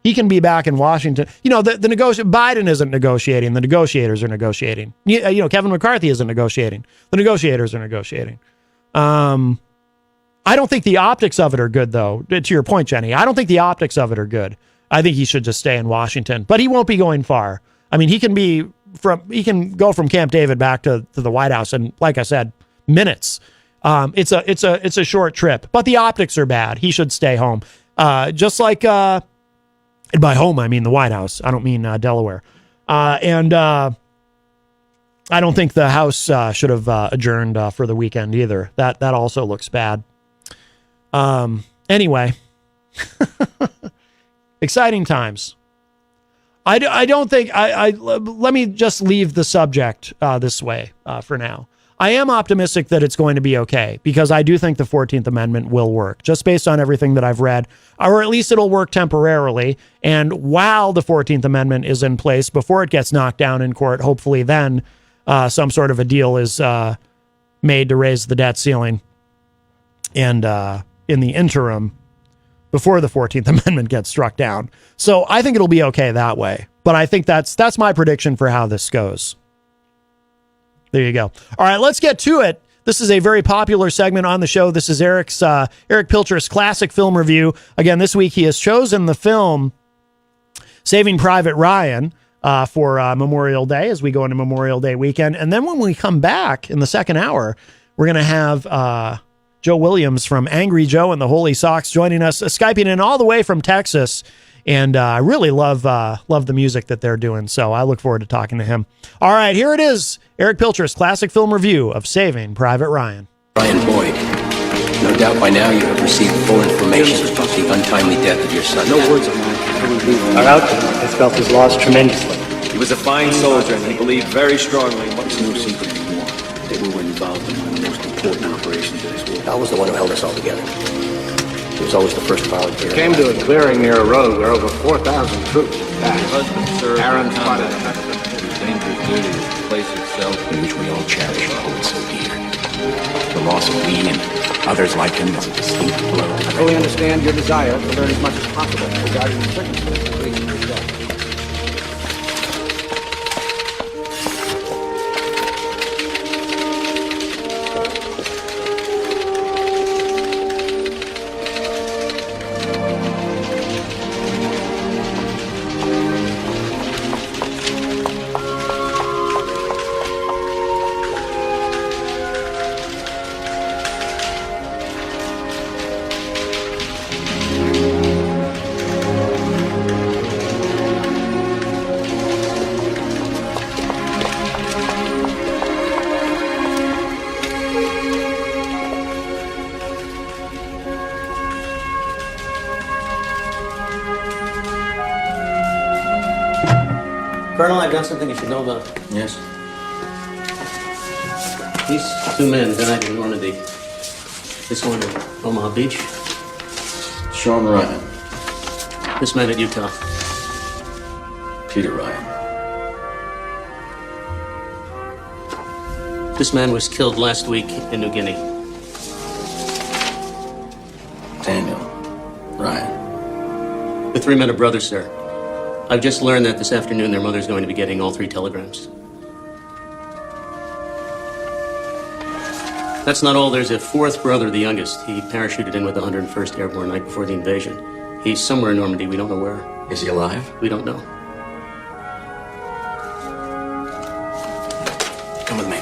he can be back in Washington. You know, Biden isn't negotiating. The negotiators are negotiating. You know, Kevin McCarthy isn't negotiating. The negotiators are negotiating. I don't think the optics of it are good, though. To your point, Jenny, I don't think the optics of it are good. I think he should just stay in Washington, but he won't be going far. I mean, he can go from Camp David back to the White House in, like I said, minutes. It's a short trip, but the optics are bad. He should stay home. Just like, and by home, I mean the White House. I don't mean Delaware. And I don't think the House should have adjourned for the weekend either. That also looks bad. Anyway, exciting times. I don't think let me just leave the subject this way for now. I am optimistic that it's going to be okay, because I do think the 14th Amendment will work, just based on everything that I've read, or at least it'll work temporarily. And while the 14th Amendment is in place, before it gets knocked down in court, hopefully then some sort of a deal is made to raise the debt ceiling. And in the interim, before the 14th Amendment gets struck down. So I think it'll be okay that way. But I think that's my prediction for how this goes. There you go. All right, let's get to it. This is a very popular segment on the show. This is Erich Pilcher's classic film review. Again, this week he has chosen the film Saving Private Ryan for Memorial Day, as we go into Memorial Day weekend. And then when we come back in the second hour, we're going to have Joe Williams from Angry Joe and the Holy Socks joining us, Skyping in all the way from Texas. And I really love the music that they're doing, so I look forward to talking to him. All right, here it is, Erich Pilcher's classic film review of Saving Private Ryan. Ryan Boyd, no doubt by now you have received full information about the untimely death of your son. No words of mine. Our outcome has felt his loss tremendously. He was a fine soldier, and he believed very strongly. It's no secret anymore that we were involved in one of the most important operations of this war. I was the one who held us all together. He was always the first volunteer. Came to a clearing near a road where over 4,000 troops passed. Husband served Aaron spotted dangerous duty is the place itself. In which we all cherish and hold so dear. The loss of Lee and others like him is a distinct blow. I fully understand your desire to learn as much as possible regarding the circumstances. Please, yourself. Colonel, I've got something you should know about. Yes? These two men died in Normandy. This one in Omaha Beach. Sean Ryan. This man at Utah. Peter Ryan. This man was killed last week in New Guinea. Daniel Ryan. The three men are brothers, sir. I've just learned that this afternoon their mother's going to be getting all three telegrams. That's not all. There's a fourth brother, the youngest. He parachuted in with the 101st Airborne night before the invasion. He's somewhere in Normandy. We don't know where. Is he alive? We don't know. Come with me.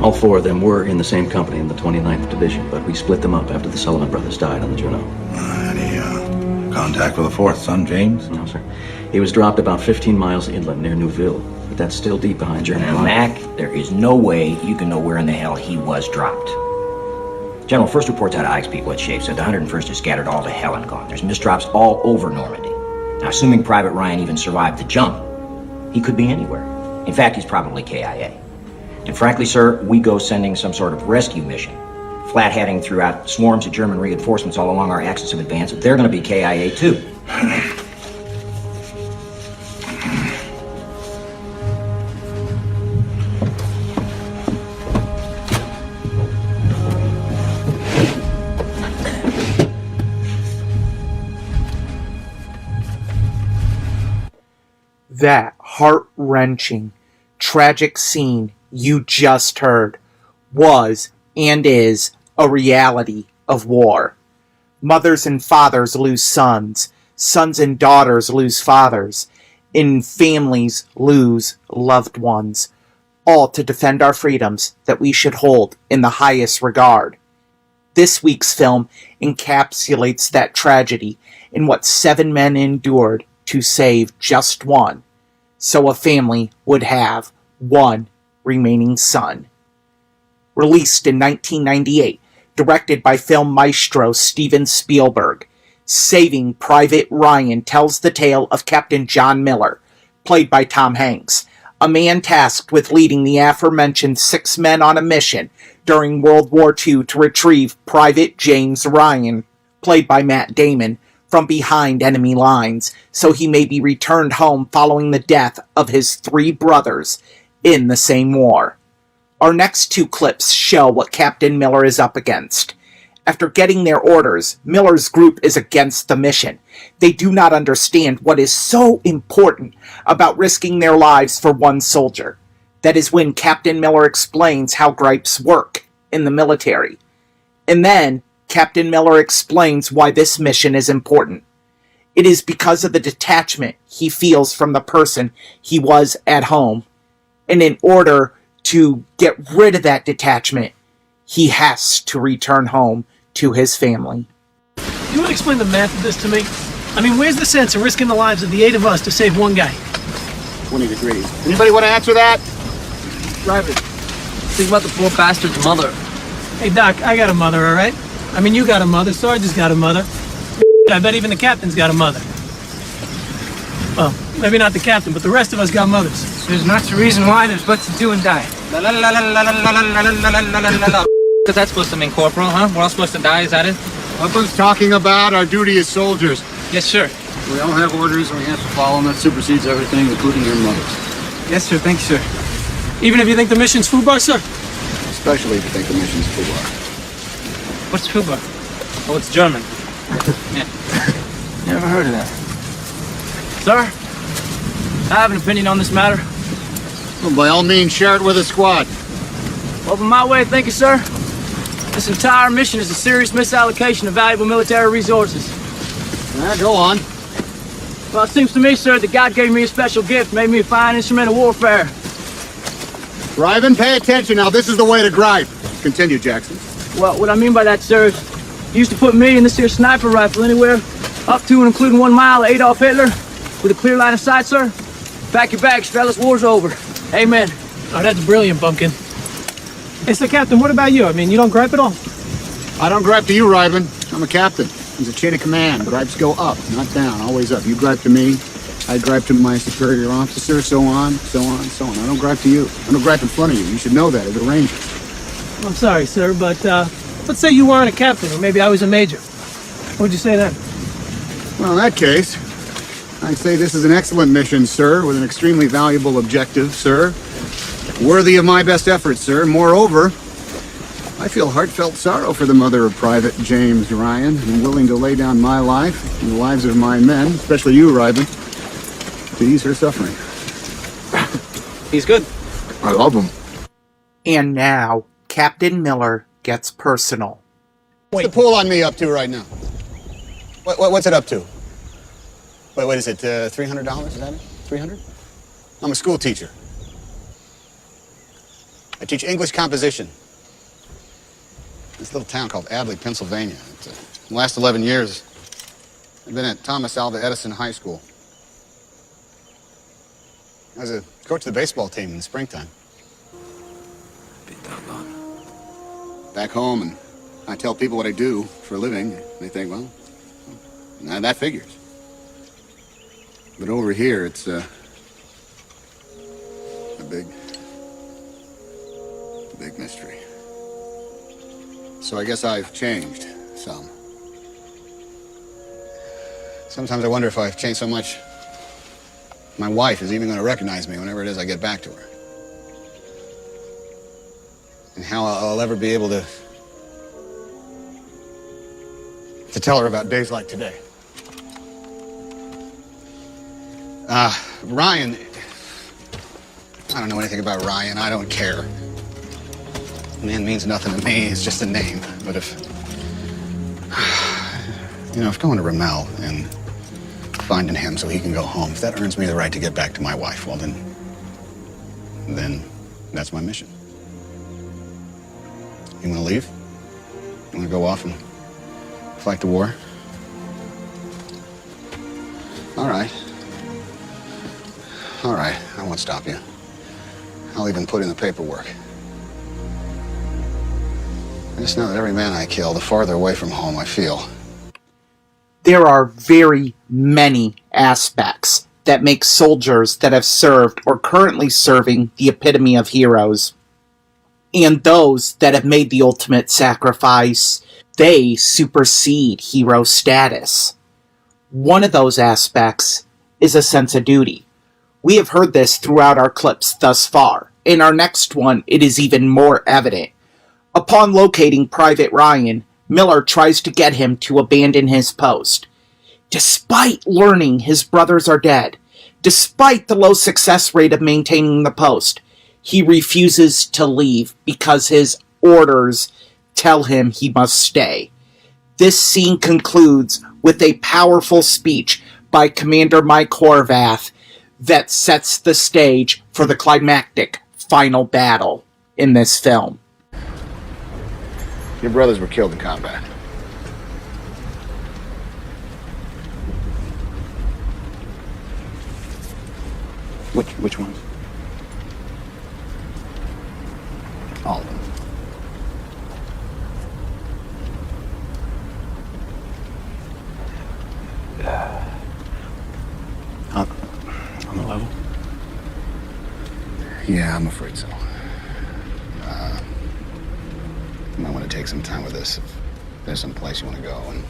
All four of them were in the same company in the 29th Division, but we split them up after the Sullivan brothers died on the Juno. Any contact with the fourth son, James? No, sir. He was dropped about 15 miles inland near Neuville, but that's still deep behind German Now, lines. Mac, there is no way you can know where in the hell he was dropped. General, first reports out of IXP What Shape said the 101st is scattered all to hell and gone. There's misdrops all over Normandy. Now, assuming Private Ryan even survived the jump, he could be anywhere. In fact, he's probably KIA. And frankly, sir, we go sending some sort of rescue mission, flat-heading throughout swarms of German reinforcements all along our axis of advance. They're going to be KIA, too. That heart-wrenching, tragic scene you just heard was and is a reality of war. Mothers and fathers lose sons, sons and daughters lose fathers, and families lose loved ones, all to defend our freedoms that we should hold in the highest regard. This week's film encapsulates that tragedy in what 7 men endured to save just one, so a family would have one remaining son. released in 1998, directed by film maestro Steven Spielberg. Saving Private Ryan tells the tale of Captain John Miller, played by Tom Hanks, a man tasked with leading the aforementioned 6 men on a mission during World War II to retrieve Private James Ryan, played by Matt Damon, from behind enemy lines, so he may be returned home following the death of his 3 brothers in the same war. Our next 2 clips show what Captain Miller is up against. After getting their orders, Miller's group is against the mission. They do not understand what is so important about risking their lives for one soldier. That is when Captain Miller explains how gripes work in the military. And then, Captain Miller explains why this mission is important. It is because of the detachment he feels from the person he was at home. And in order to get rid of that detachment, he has to return home to his family. You want to explain the math of this to me? I mean, where's the sense of risking the lives of the 8 of us to save one guy? 20 degrees. Anybody want to answer that? Private, think about the poor bastard's mother. Hey, Doc, I got a mother, all right? I mean, you got a mother, Sarge's got a mother. I bet even the captain's got a mother. Well, maybe not the captain, but the rest of us got mothers. There's not a reason why there's but to do and die. La la la la la la la la la la la la la la. Because that's supposed to mean corporal, huh? We're all supposed to die, is that it? Nothing's talking about our duty as soldiers. Yes, sir. We all have orders and we have to follow them. That supersedes everything, including your mother's. Yes, sir. Thank you, sir. Even if you think the mission's FUBAR, sir? Especially if you think the mission's FUBAR. What's FUBAR? Oh, it's German. Yeah. Never heard of that. Sir, I have an opinion on this matter. Well, by all means, share it with the squad. Well, from my way of thinking, sir, this entire mission is a serious misallocation of valuable military resources. Go on. Well, it seems to me, sir, that God gave me a special gift, made me a fine instrument of warfare. Driving, pay attention now. This is the way to gripe. Continue, Jackson. Well, what I mean by that, sir, is he used to put me and this here sniper rifle anywhere up to and including 1 mile of Adolf Hitler with a clear line of sight, sir. Pack your bags, fellas. War's over. Amen. Oh, that's brilliant, Bumpkin. Hey, so, Captain, what about you? I mean, you don't gripe at all? I don't gripe to you, Ryben. I'm a captain. There's a chain of command. Gripes go up, not down. Always up. You gripe to me. I gripe to my superior officer, so on, so on, so on. I don't gripe to you. I don't gripe in front of you. You should know that as a ranger. I'm sorry, sir, but let's say you weren't a captain, or maybe I was a major. What would you say then? Well, in that case, I'd say this is an excellent mission, sir, with an extremely valuable objective, sir. Worthy of my best efforts, sir. Moreover, I feel heartfelt sorrow for the mother of Private James Ryan, and willing to lay down my life and the lives of my men, especially you, Ryben, to ease her suffering. He's good. I love him. And now, Captain Miller gets personal. What's the pull on me up to right now? What's it up to? Wait, is it $300? Is that it? 300? I'm a school teacher. I teach English composition. This little town called Adley, Pennsylvania. The last 11 years, I've been at Thomas Alva Edison High School. I was a coach of the baseball team in the springtime. Back home, and I tell people what I do for a living. They think, well, now that figures. But over here, it's a big mystery. So I guess I've changed some. Sometimes I wonder if I've changed so much, my wife is even going to recognize me whenever it is I get back to her. And how I'll ever be able to tell her about days like today. Ryan, I don't know anything about Ryan. I don't care. Man means nothing to me. It's just a name. But if going to Ramel and finding him so he can go home, if that earns me the right to get back to my wife, well, then that's my mission. You want to leave? You want to go off and fight the war? All right. I won't stop you. I'll even put in the paperwork. I just know that every man I kill, the farther away from home I feel. There are very many aspects that make soldiers that have served or currently serving the epitome of heroes. And those that have made the ultimate sacrifice, they supersede hero status. One of those aspects is a sense of duty. We have heard this throughout our clips thus far. In our next one, it is even more evident. Upon locating Private Ryan, Miller tries to get him to abandon his post. Despite learning his brothers are dead, despite the low success rate of maintaining the post, he refuses to leave because his orders tell him he must stay. This scene concludes with a powerful speech by Commander Mike Horvath that sets the stage for the climactic final battle in this film. Your brothers were killed in combat. Which ones? All of them. On the level? Yeah, I'm afraid so. You might want to take some time with this if there's some place you want to go. And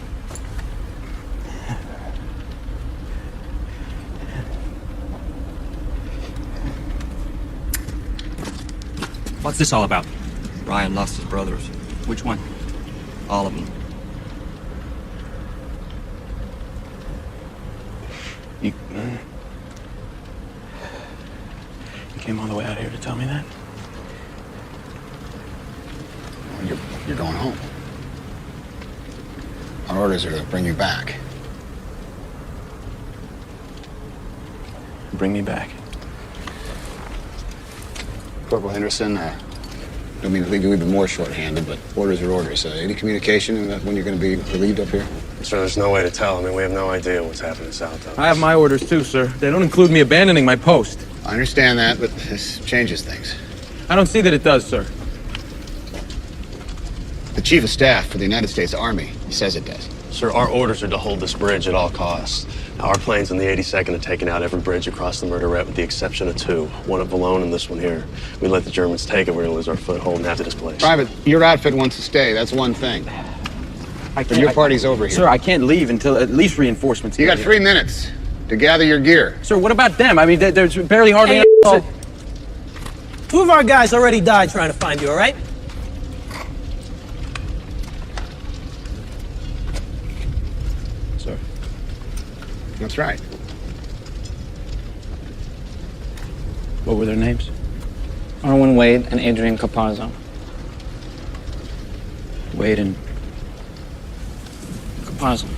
what's this all about? Ryan lost his brothers. Which one? All of them. You came all the way out here to tell me that? well, you're going home. Our orders are to bring you back. Bring me back. Corporal Henderson, don't mean to leave you even more shorthanded, but orders are orders. Any communication about when you're going to be relieved up here? Sir, there's no way to tell. I mean, we have no idea what's happening south of us. I have my orders too, sir. They don't include me abandoning my post. I understand that, but this changes things. I don't see that it does, sir. The Chief of Staff for the United States Army says it does. Sir, our orders are to hold this bridge at all costs. Now, our planes in the 82nd have taken out every bridge across the Murderette with the exception of two. One at Valone and this one here. We let the Germans take it, we're going to lose our foothold and have to displace. Private, your outfit wants to stay. That's one thing. But your party's over here. Sir, I can't leave until at least reinforcements. You got 3 minutes to gather your gear. Sir, what about them? I mean, there's barely hardly any... Two of our guys already died trying to find you, all right? Sir. That's right. What were their names? Arwen Wade and Adrian Caparzo. Wade and... Caparzo.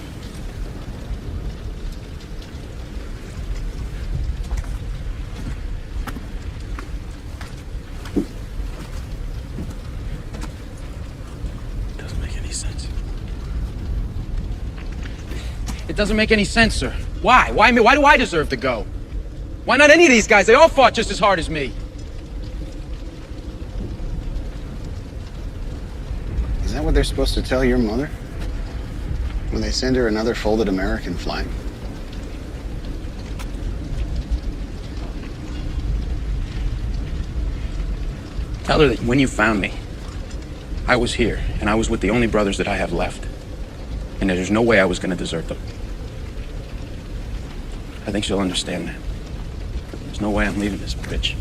Doesn't make any sense. It doesn't make any sense, sir. Why? Why me? Why do I deserve to go? Why not any of these guys? They all fought just as hard as me. Is that what they're supposed to tell your mother? When they send her another folded American flag? Tell her that when you found me, I was here, and I was with the only brothers that I have left. And that there's no way I was going to desert them. I think she'll understand that. There's no way I'm leaving this bitch.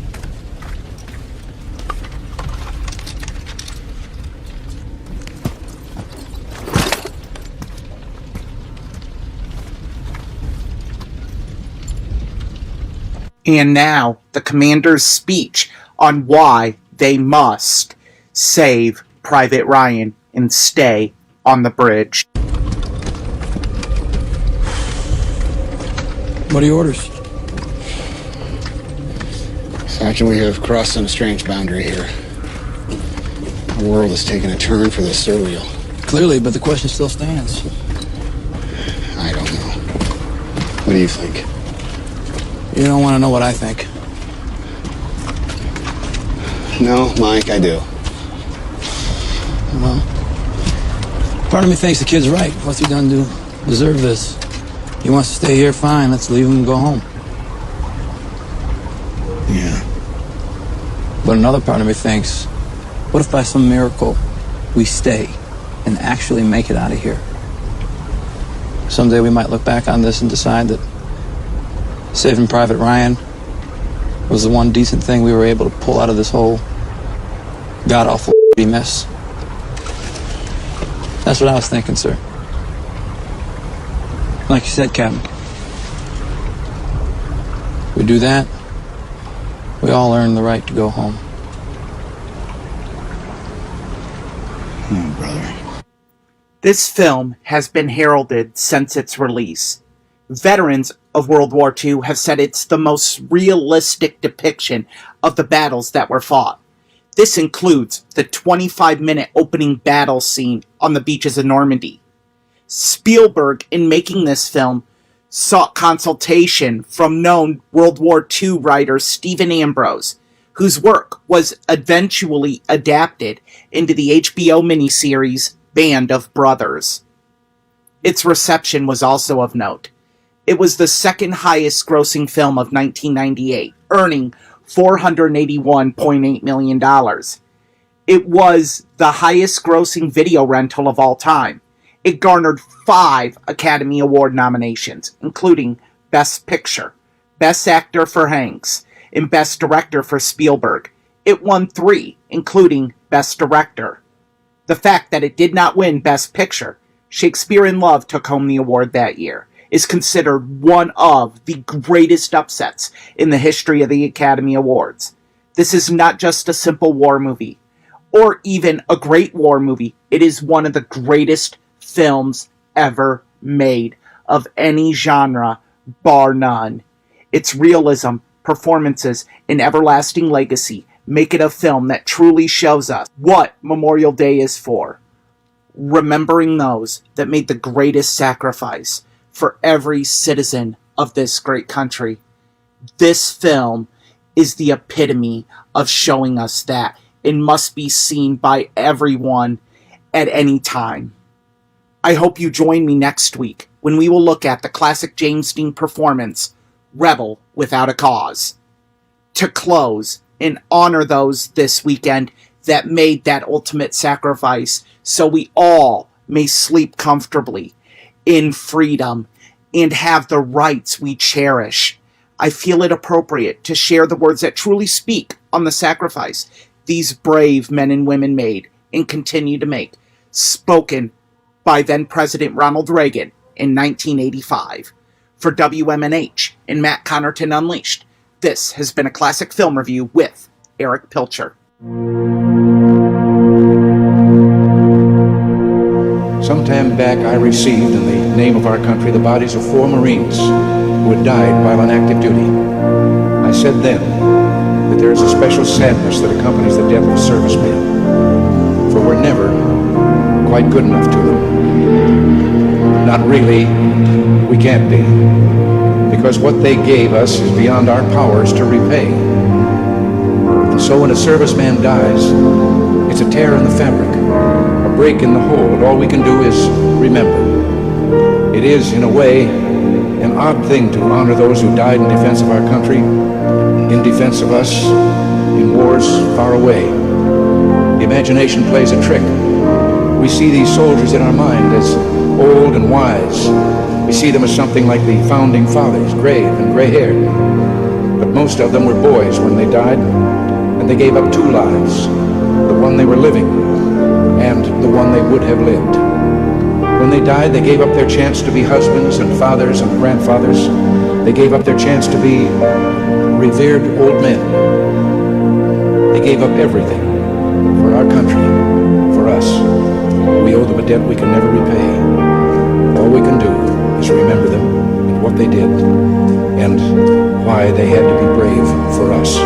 And now, the commander's speech on why they must save Private Ryan and stay on the bridge. What are your orders? Sergeant, we have crossed some strange boundary here. Our world has taken a turn for the surreal. Clearly, but the question still stands. I don't know. What do you think? You don't want to know what I think. No, Mike, I do. Well, Part of me thinks the kid's right. What's he done to deserve this? He wants to stay here, fine. Let's leave him and go home. Yeah. But another part of me thinks, what if by some miracle we stay and actually make it out of here? Someday we might look back on this and decide that saving Private Ryan was the one decent thing we were able to pull out of this whole god-awful mess. That's what I was thinking, sir. Like you said, Captain. We do that, we all earn the right to go home. Brother. This film has been heralded since its release. Veterans of World War II have said it's the most realistic depiction of the battles that were fought. This includes the 25-minute opening battle scene on the beaches of Normandy. Spielberg, in making this film, sought consultation from known World War II writer Stephen Ambrose, whose work was eventually adapted into the HBO miniseries Band of Brothers. Its reception was also of note. It was the second highest grossing film of 1998, earning $481.8 million. It was the highest grossing video rental of all time. It garnered 5 Academy Award nominations, including Best Picture, Best Actor for Hanks, and Best Director for Spielberg. It won 3, including Best Director. The fact that it did not win Best Picture, Shakespeare in Love took home the award that year, is considered one of the greatest upsets in the history of the Academy Awards. This is not just a simple war movie, or even a great war movie. It is one of the greatest films ever made of any genre, bar none. Its realism, performances, and everlasting legacy make it a film that truly shows us what Memorial Day is for. Remembering those that made the greatest sacrifice for every citizen of this great country. This film is the epitome of showing us that it must be seen by everyone at any time. I hope you join me next week when we will look at the classic James Dean performance, Rebel Without a Cause. To close and honor those this weekend that made that ultimate sacrifice so we all may sleep comfortably in freedom and have the rights we cherish. I feel it appropriate to share the words that truly speak on the sacrifice these brave men and women made and continue to make, spoken by then President Ronald Reagan in 1985. For WMNH and Matt Connarton Unleashed, this has been a classic film review with Erich Pilcher. Some time back, I received, in the name of our country, the bodies of 4 Marines who had died while on active duty. I said then that there is a special sadness that accompanies the death of a serviceman, for we're never quite good enough to them. Not really, we can't be, because what they gave us is beyond our powers to repay. And so when a serviceman dies, it's a tear in the fabric, a break in the hold. All we can do is remember. It is, in a way, an odd thing to honor those who died in defense of our country, in defense of us, in wars far away. The imagination plays a trick. We see these soldiers in our mind as old and wise. We see them as something like the founding fathers, grave and gray-haired. But most of them were boys when they died, and they gave up 2 lives, the one they were living and the one they would have lived. When they died, they gave up their chance to be husbands and fathers and grandfathers. They gave up their chance to be revered old men. They gave up everything for our country, for us. We owe them a debt we can never repay. All we can do is remember them and what they did and why they had to be brave for us.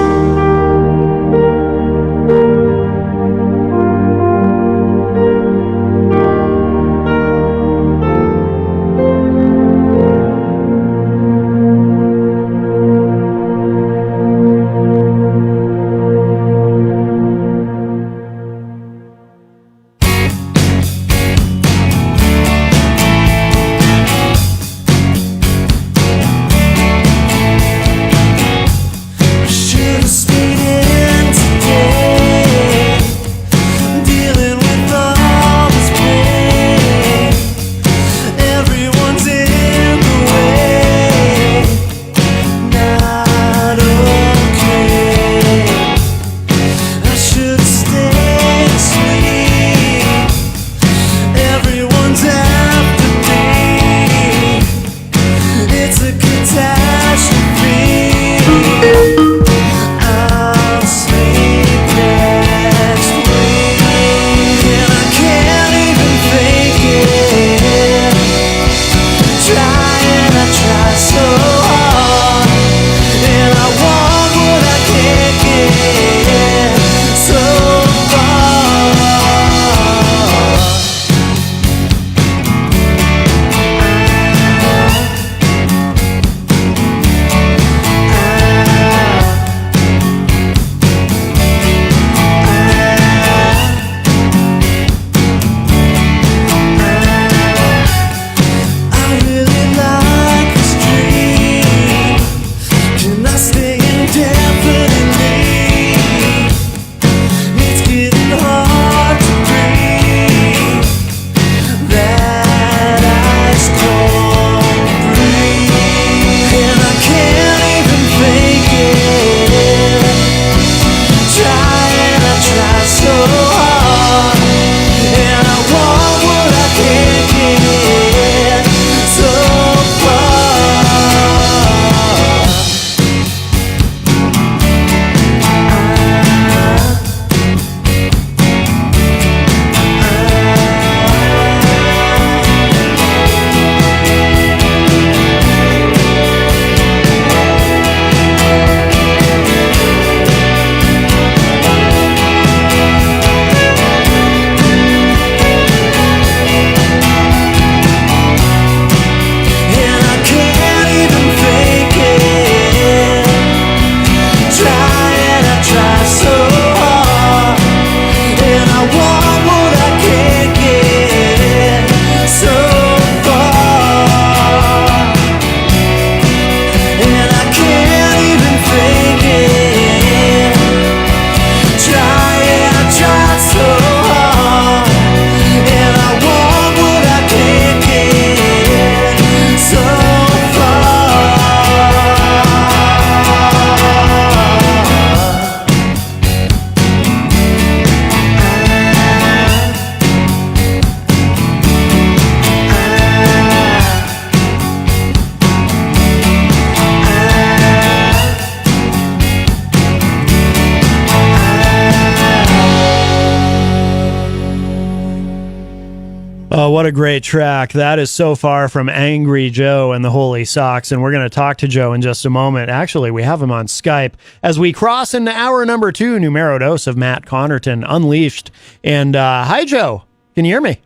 Oh, what a great track. That is So Far from Angry Joe and the Holy Socks. And we're going to talk to Joe in just a moment. Actually, we have him on Skype as we cross into hour number 2, numero dos of Matt Connarton Unleashed. And hi, Joe. Can you hear me?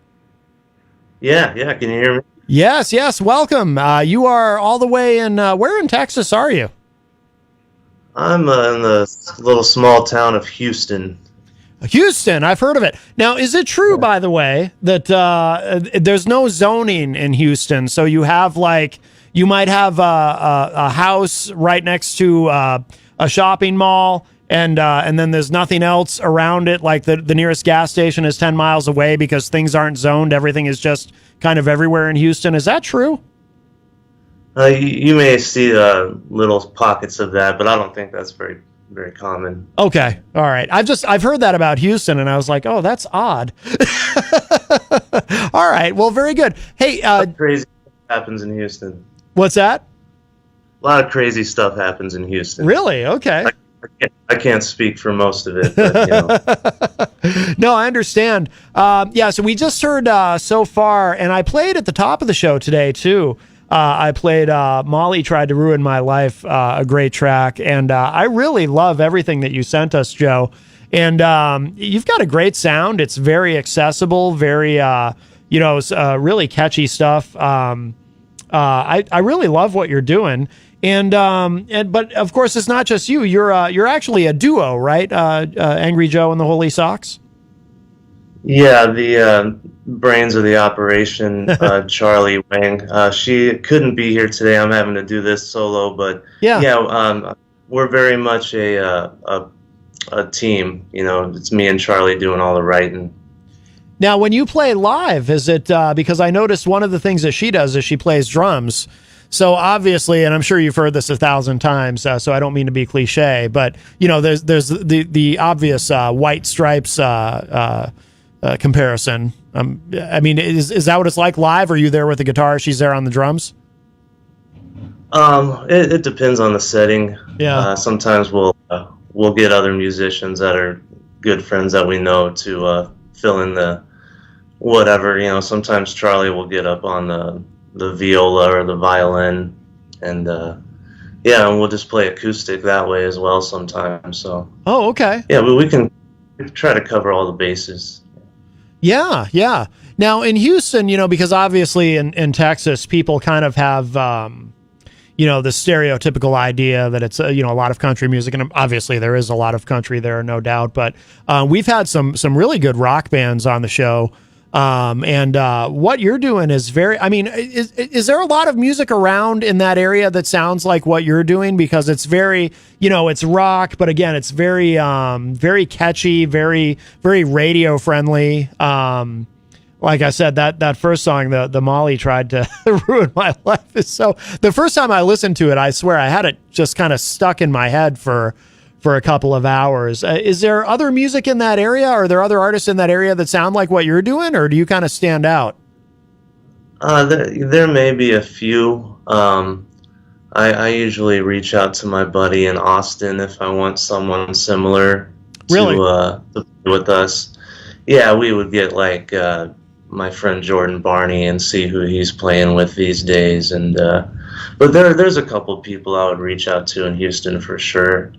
Yeah. Can you hear me? Yes. Welcome. You are all the way in, where in Texas are you? I'm in the little small town of Houston. Houston, I've heard of it. Now, is it true, by the way, that there's no zoning in Houston? So you have you might have a house right next to a shopping mall, and then there's nothing else around it. Like the nearest gas station is 10 miles away because things aren't zoned. Everything is just kind of everywhere in Houston. Is that true? You may see little pockets of that, but I don't think that's very common. Okay. All right. I've heard that about Houston, and I was like, oh, that's odd. All right. Well, very good. Hey, crazy stuff happens in Houston. What's that? A lot of crazy stuff happens in Houston. Really? Okay. I can't speak for most of it, but, No, I understand. So we just heard So Far, and I played at the top of the show today, too. I played Molly Tried to Ruin My Life, a great track, and I really love everything that you sent us, Joe. And you've got a great sound. It's very accessible, very, really catchy stuff. I really love what you're doing. But of course, it's not just you. You're actually a duo, right? Angry Joe and the Holy Socks. Yeah, the brains of the operation, Charlie Wang. She couldn't be here today. I'm having to do this solo, but we're very much a team. It's me and Charlie doing all the writing. Now, when you play live, is it because I noticed one of the things that she does is she plays drums. So obviously, and I'm sure you've heard this 1,000 times, so I don't mean to be cliche, but there's the obvious White Stripes comparison. Is that what it's like live? Are you there with the guitar? She's there on the drums? It depends on the setting. Yeah. Sometimes we'll get other musicians that are good friends that we know to fill in the whatever. Sometimes Charlie will get up on the viola or the violin, and and we'll just play acoustic that way as well sometimes. So. Oh, okay. Yeah, but we can try to cover all the bases. Yeah. Now in Houston, because obviously in Texas, people kind of have, the stereotypical idea that it's, a lot of country music, and obviously there is a lot of country there, no doubt. But we've had some really good rock bands on the show, and what you're doing is very. Is there a lot of music around in that area that sounds like what you're doing? Because it's very, it's rock, but again, it's very, very catchy, very, very radio friendly. Like I said, that first song, the Molly Tried to Ruin My Life, is so. The first time I listened to it, I swear I had it just kind of stuck in my head for a couple of hours. Is there other music in that area? Are there other artists in that area that sound like what you're doing, or do you kind of stand out? There may be a few. I usually reach out to my buddy in Austin if I want someone similar to play with us. Yeah, we would get my friend Jordan Barney and see who he's playing with these days. And but there's a couple people I would reach out to in Houston for sure.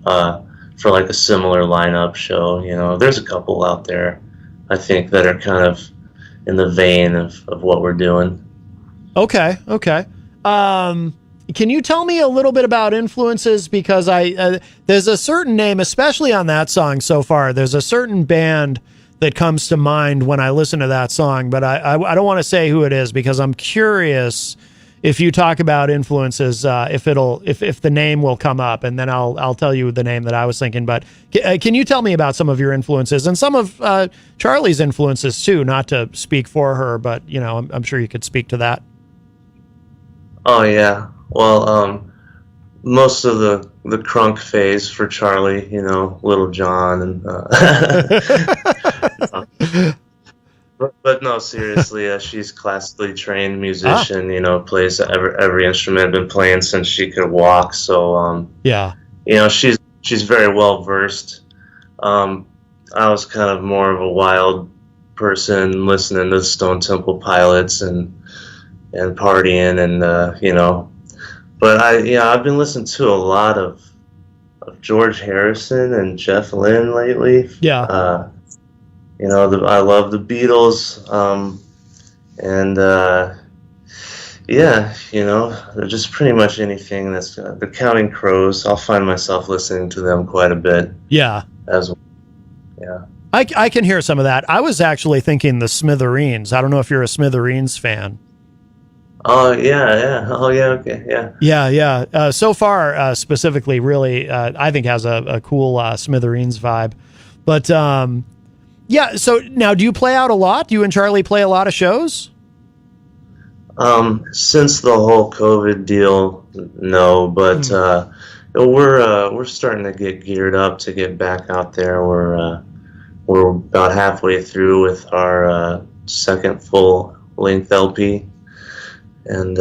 For a similar lineup show, there's a couple out there, I think, that are kind of in the vein of what we're doing. Okay. Can you tell me a little bit about influences? Because there's a certain name, especially on that song So Far, there's a certain band that comes to mind when I listen to that song, but I don't want to say who it is because I'm curious if you talk about influences, if the name will come up, and then I'll tell you the name that I was thinking. But can you tell me about some of your influences and some of Charlie's influences too? Not to speak for her, but I'm sure you could speak to that. Oh yeah, well, most of the crunk phase for Charlie, Little John, and. But no, seriously, she's classically trained musician. Plays every instrument. Been playing since she could walk. So she's very well versed. I was kind of more of a wild person listening to Stone Temple Pilots and partying and you know. But I've been listening to a lot of George Harrison and Jeff Lynne lately. Yeah. You know, I love the Beatles, and yeah, you know, just pretty much anything that's the Counting Crows. I'll find myself listening to them quite a bit. Yeah. As well. Yeah. I can hear some of that. I was actually thinking the Smithereens. I don't know if you're a Smithereens fan. Oh, yeah. Oh, yeah, okay, yeah. Yeah. So far, specifically, really, I think has a cool Smithereens vibe. But, yeah, so now do you play out a lot? Do you and Charlie play a lot of shows? Since the whole COVID deal, no, but we're starting to get geared up to get back out there. We're about halfway through with our second full-length LP. And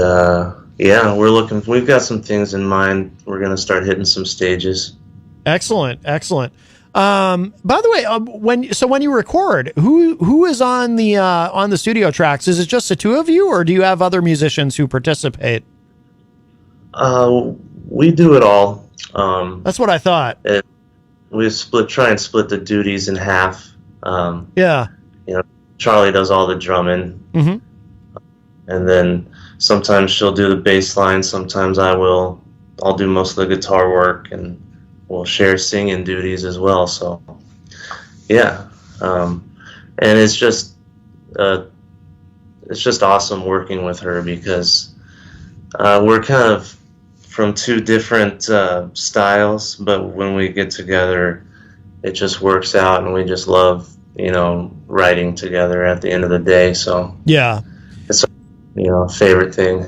yeah, we've got some things in mind. We're going to start hitting some stages. Excellent. By the way, when you record, who is on the studio tracks? Is it just the two of you, or do you have other musicians who participate? We do it all. That's what I thought. We try and split the duties in half. Yeah. You know, Charlie does all the drumming, mm-hmm. and then sometimes she'll do the bass line. Sometimes I'll do most of the guitar work, and we'll share singing duties as well. So, yeah, and it's just awesome working with her because we're kind of from two different styles, but when we get together, it just works out, and we just love, you know, writing together at the end of the day. So yeah, it's, you know, a favorite thing.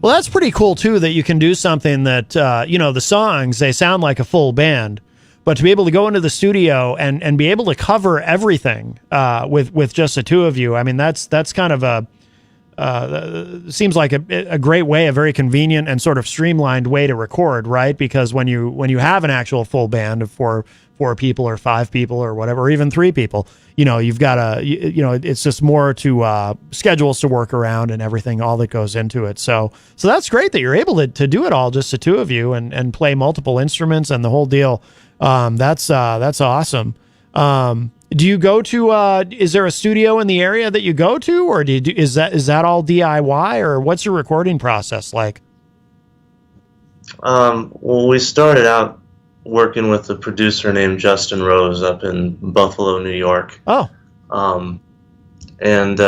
Well, that's pretty cool too, that you can do something that, you know, the songs, they sound like a full band, but to be able to go into the studio and be able to cover everything with just the two of you, I mean, that's kind of seems like a great way, a very convenient and sort of streamlined way to record, right? Because when you have an actual full band of four people or 5 people or whatever, or even 3 people, you know, you've got you know, it's just more to schedules to work around and everything, all that goes into it. So that's great that you're able to do it all, just the two of you, and play multiple instruments and the whole deal. That's awesome. Do you go to, is there a studio in the area that you go to, or is that all DIY, or what's your recording process like? Well, we started out working with a producer named Justin Rose up in Buffalo, New York. Oh. And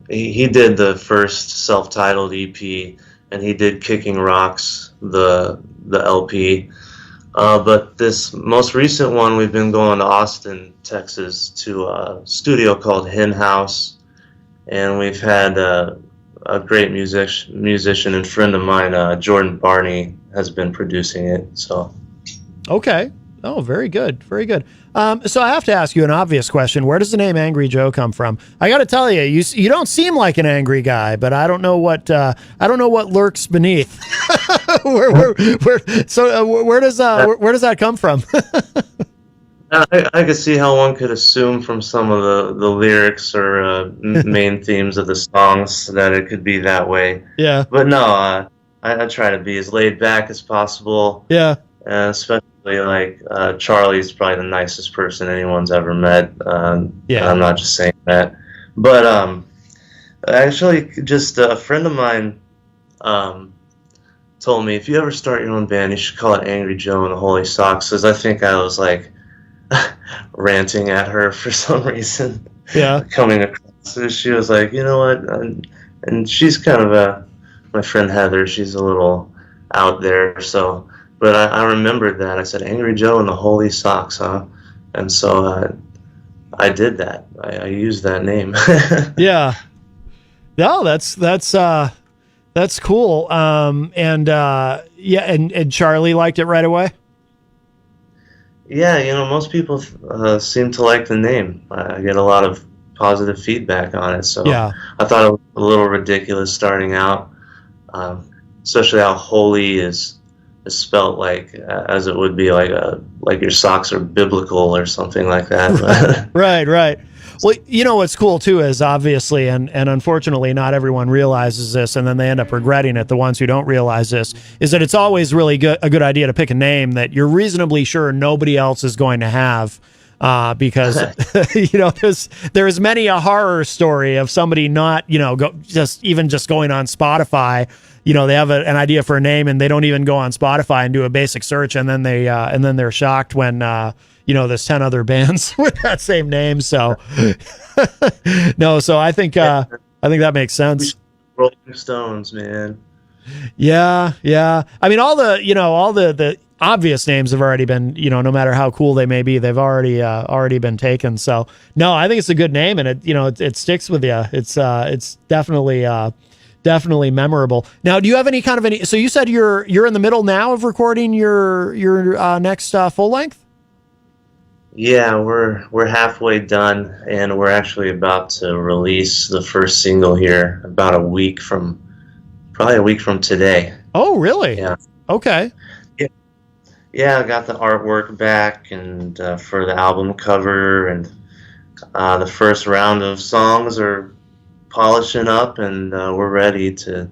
he did the first self-titled EP, and he did Kicking Rocks, the LP. But this most recent one, we've been going to Austin, Texas, to a studio called Hen House, and we've had a great musician and friend of mine, Jordan Barney, has been producing it. So. Okay. Oh, very good. Very good. So I have to ask you an obvious question. Where does the name Angry Joe come from? I got to tell you, you don't seem like an angry guy, but I don't know what lurks beneath. where does that come from? I could see how one could assume from some of the lyrics or main themes of the songs that it could be that way. Yeah. But no, I try to be as laid back as possible. Yeah. Especially like Charlie's probably the nicest person anyone's ever met. Yeah. I'm not just saying that. But actually, just a friend of mine told me, if you ever start your own band, you should call it Angry Joe and the Holy Socks, because I think I was like ranting at her for some reason. Yeah. Coming across. So she was like, you know what? And she's kind of my friend Heather, she's a little out there, so. But I remembered that. I said, Angry Joe and the Holy Socks, huh? And so I did that. I used that name. Yeah. No, that's cool. And Charlie liked it right away? Yeah, you know, most people seem to like the name. I get a lot of positive feedback on it. So yeah. I thought it was a little ridiculous starting out, especially how holy is is spelt like as it would be like your socks are biblical or something like that. Right. Well, you know what's cool too is obviously, and unfortunately, not everyone realizes this, and then they end up regretting it. The ones who don't realize this is that it's always really a good idea to pick a name that you're reasonably sure nobody else is going to have, because you know there's many a horror story of somebody not just going on Spotify. You know, they have an idea for a name and they don't even go on Spotify and do a basic search, and then they're shocked when there's 10 other bands with that same name. So no, so I think that makes sense. Rolling Stones, man. Yeah. I mean, all the obvious names have already been, no matter how cool they may be, they've already been taken. So no, I think it's a good name, and it sticks with you. It's definitely memorable. Now, do you have so you said you're in the middle now of recording your next full length? Yeah, we're halfway done, and we're actually about to release the first single here probably a week from today. Oh, really? Yeah. Okay. Yeah, I got the artwork back and for the album cover, and the first round of songs are polishing up, and we're ready to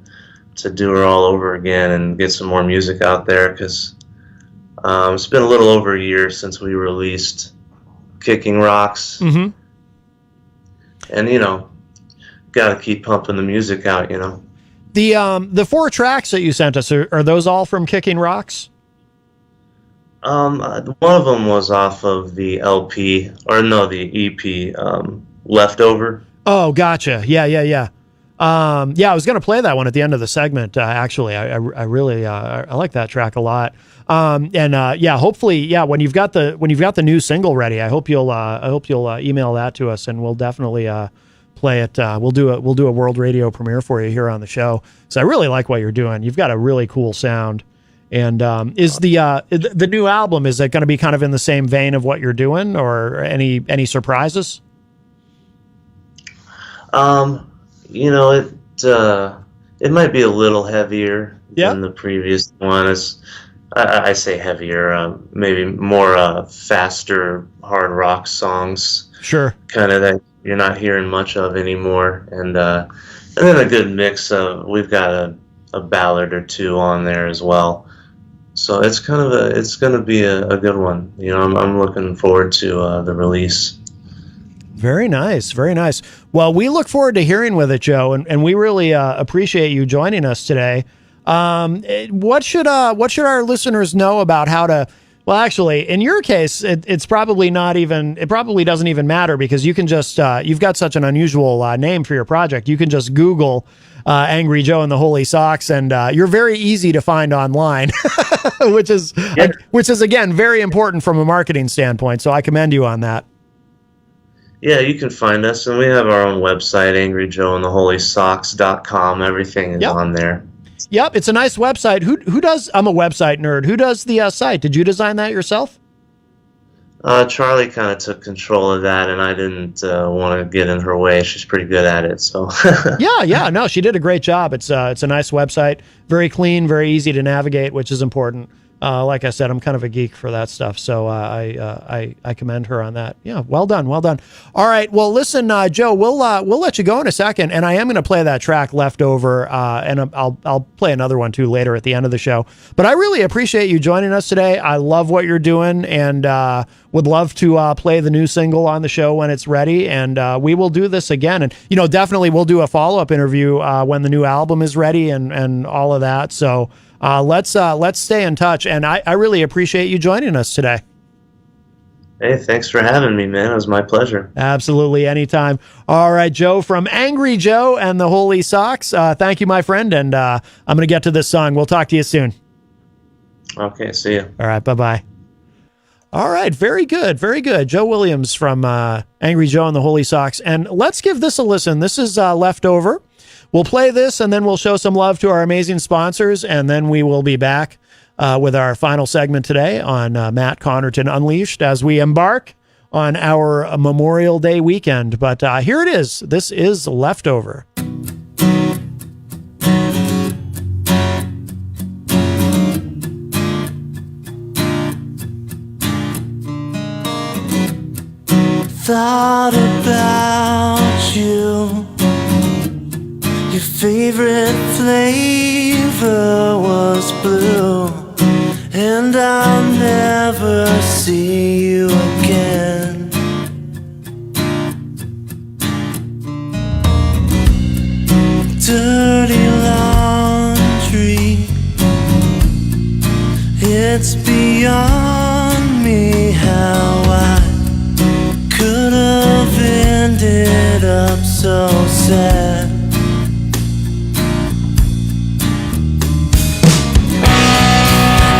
do it all over again and get some more music out there, because it's been a little over a year since we released Kicking Rocks. Mm-hmm. And got to keep pumping the music out. The 4 tracks that you sent us, are those all from Kicking Rocks? One of them was off of the LP, or no, the EP, Leftover. Oh, gotcha. Yeah. I was going to play that one at the end of the segment. Actually, I really I like that track a lot. Hopefully, when you've got the new single ready, I hope you'll email that to us, and we'll definitely play it. We'll do a world radio premiere for you here on the show. So I really like what you're doing. You've got a really cool sound. And is the new album, is it going to be kind of in the same vein of what you're doing, or any surprises? It might be a little heavier than the previous one. I say heavier, maybe more faster hard rock songs. Sure. Kind of that you're not hearing much of anymore, and then a good mix of, we've got a ballad or two on there as well. So it's going to be a good one. I'm looking forward to the release. Very nice. Well, we look forward to hearing with it, Joe, and we really appreciate you joining us today. What should our listeners know about how to? Well, actually, in your case, it's probably not even. It probably doesn't even matter, because you can just you've got such an unusual name for your project. You can just Google Angry Joe and the Holy Socks, and you're very easy to find online, which is again very important from a marketing standpoint. So I commend you on that. Yeah, you can find us, and we have our own website, angryjoeandtheholysocks.com. Everything is on there. Yep, it's a nice website. Who does? I'm a website nerd. Who does the site? Did you design that yourself? Charlie kind of took control of that, and I didn't want to get in her way. She's pretty good at it, so. Yeah. No, she did a great job. It's a nice website, very clean, very easy to navigate, which is important. Like I said, I'm kind of a geek for that stuff, so I commend her on that. Yeah, well done. All right, well, listen, Joe, we'll let you go in a second, and I am going to play that track Leftover, and I'll play another one too later at the end of the show. But I really appreciate you joining us today. I love what you're doing, and would love to play the new single on the show when it's ready, and we will do this again. And definitely we'll do a follow-up interview when the new album is ready and all of that. So. Let's stay in touch, and I really appreciate you joining us today. Hey, thanks for having me, man. It was my pleasure. Absolutely, anytime. All right, Joe from Angry Joe and the Holy Socks. Thank you, my friend, and I'm going to get to this song. We'll talk to you soon. Okay, see you. All right, bye-bye. All right, very good. Joe Williams from Angry Joe and the Holy Socks, and let's give this a listen. This is Leftover. We'll play this, and then we'll show some love to our amazing sponsors, and then we will be back with our final segment today on Matt Connarton Unleashed as we embark on our Memorial Day weekend. But here it is. This is Leftover. thought about you. Your favorite flavor was blue, and I'll never see you again. Dirty laundry, it's beyond me how I could have ended up so sad.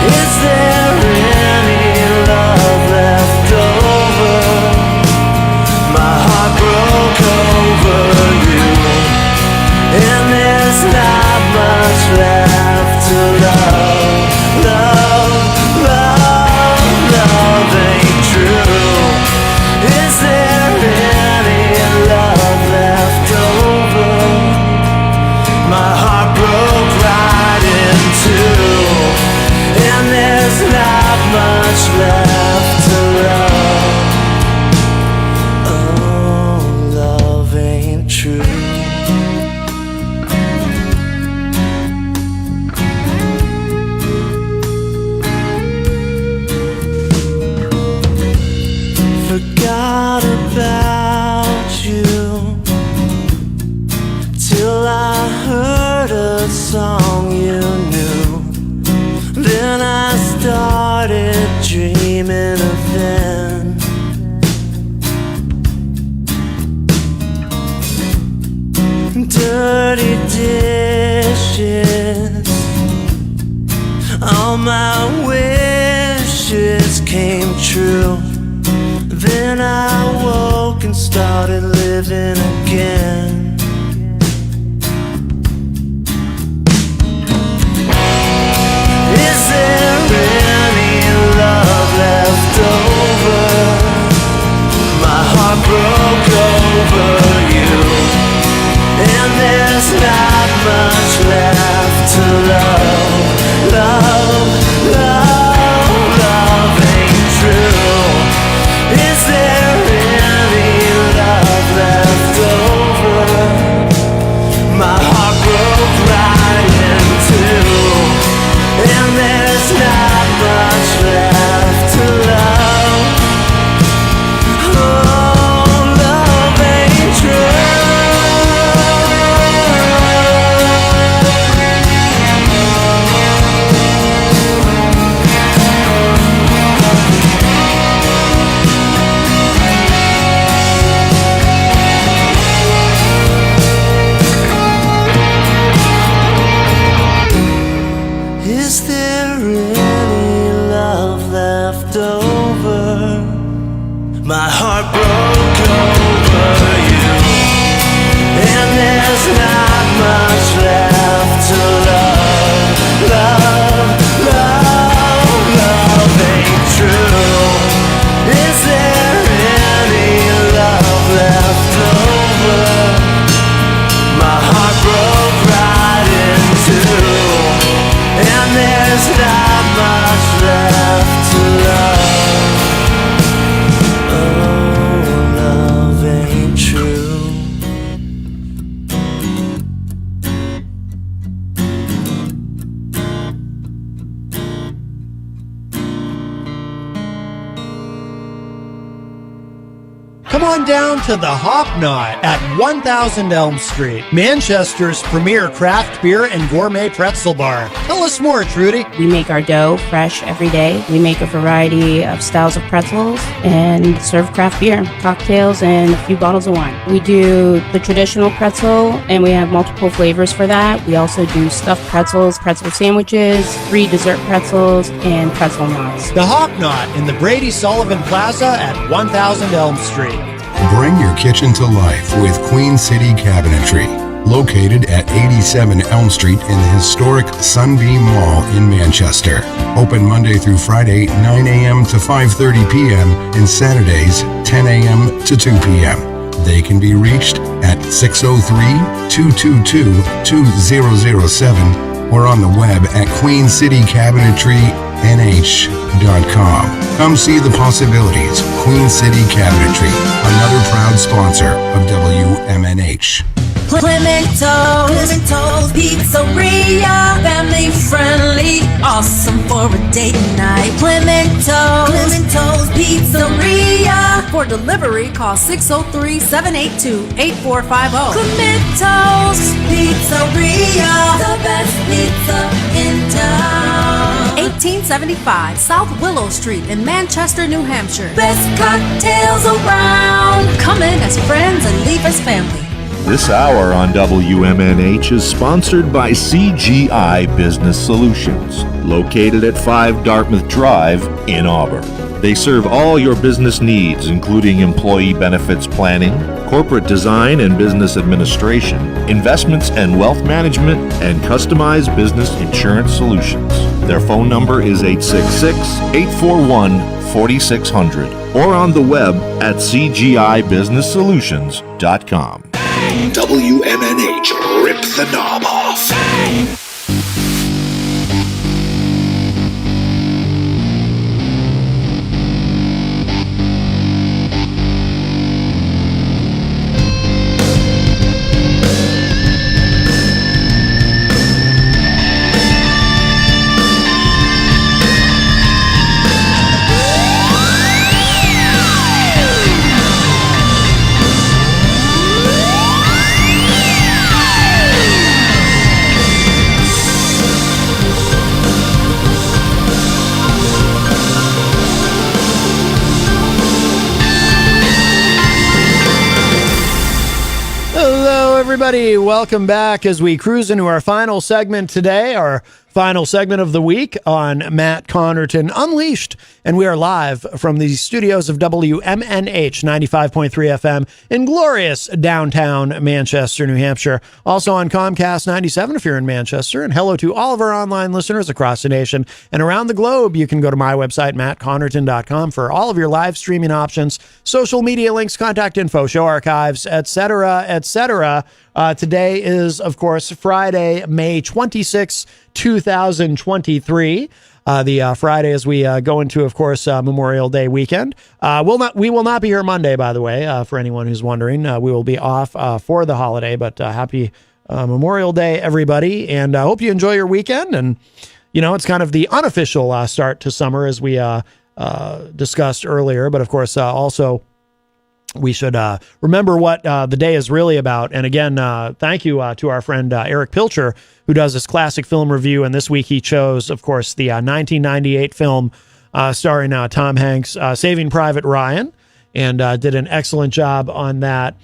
Is there any love left over? My heart broke over you, and there's not much left to love. Love ain't true. Is there any love left over? My heart broke right in two, and there's not much left to love. Oh, love ain't true. Forgot about you till I heard a song you knew. Then I started dreaming of them. Dirty dishes, all my wishes came true. Then I woke and started living again. Is there any love left over? My heart broke over you, and there's not much left to love. Love ain't true. Is there any love left over? My heart broke right in two, and there's not much left to love. Oh, love ain't true. Is there any love left over? My heart broke over you, and there's not much left to love. Love ain't true. Is there any love left over? My heart broke right in two, and there's not much left to love. Oh, love ain't true. Come on down to the Hop Knot at 1000 Elm Street, Manchester's premier craft beer and gourmet pretzel bar. Tell us more, Trudy. We make our dough fresh every day. We make a variety of styles of pretzels and serve craft beer, cocktails, and a few bottles of wine. We do the traditional pretzel, and we have multiple flavors for that. We also do stuffed pretzels, pretzel sandwiches, 3 dessert pretzels, and pretzel knots. The Hop Knot in the Brady Sullivan Plaza at 1000 Elm Street. Bring your kitchen to life with Queen City Cabinetry, located at 87 Elm Street in the historic Sunbeam Mall in Manchester. Open Monday through Friday, 9 a.m. to 5:30 p.m. and Saturdays, 10 a.m. to 2 p.m. They can be reached at 603-222-2007 or on the web at queencitycabinetrynh.com. Come see the possibilities. Queen City Cabinetry, another proud sponsor of WMNH. Clemento's Pizzeria, family friendly, awesome for a date night. Clemento's Pizzeria. For delivery, call 603-782-8450. Clemento's Pizzeria, the best pizza in town. 1875 South Willow Street in Manchester, New Hampshire. Best cocktails around. Come in as friends and leave as family. This hour on WMNH is sponsored by CGI Business Solutions, located at 5 Dartmouth Drive in Auburn. They serve all your business needs, including employee benefits planning, corporate design and business administration, investments and wealth management, and customized business insurance solutions. Their phone number is 866-841-4600 or on the web at cgibusinesssolutions.com. WMNH, rip the knob off. Everybody, welcome back as we cruise into our final segment today, our final segment of the week on Matt Connarton Unleashed. And we are live from the studios of WMNH 95.3 FM in glorious downtown Manchester, New Hampshire. Also on Comcast 97 if you're in Manchester. And hello to all of our online listeners across the nation and around the globe. You can go to my website, mattconnerton.com, for all of your live streaming options, social media links, contact info, show archives, etc., etc. Today is, of course, Friday, May 26, 2023. The Friday as we go into, of course, Memorial Day weekend. We will not be here Monday, by the way, for anyone who's wondering. We will be off for the holiday, but happy Memorial Day, everybody. And I hope you enjoy your weekend. And, you know, it's kind of the unofficial start to summer as we discussed earlier. But, of course, also we should remember what the day is really about. And again, thank you to our friend Erich Pilcher, who does this classic film review. And this week he chose, of course, the 1998 film starring Tom Hanks, Saving Private Ryan, and did an excellent job on that.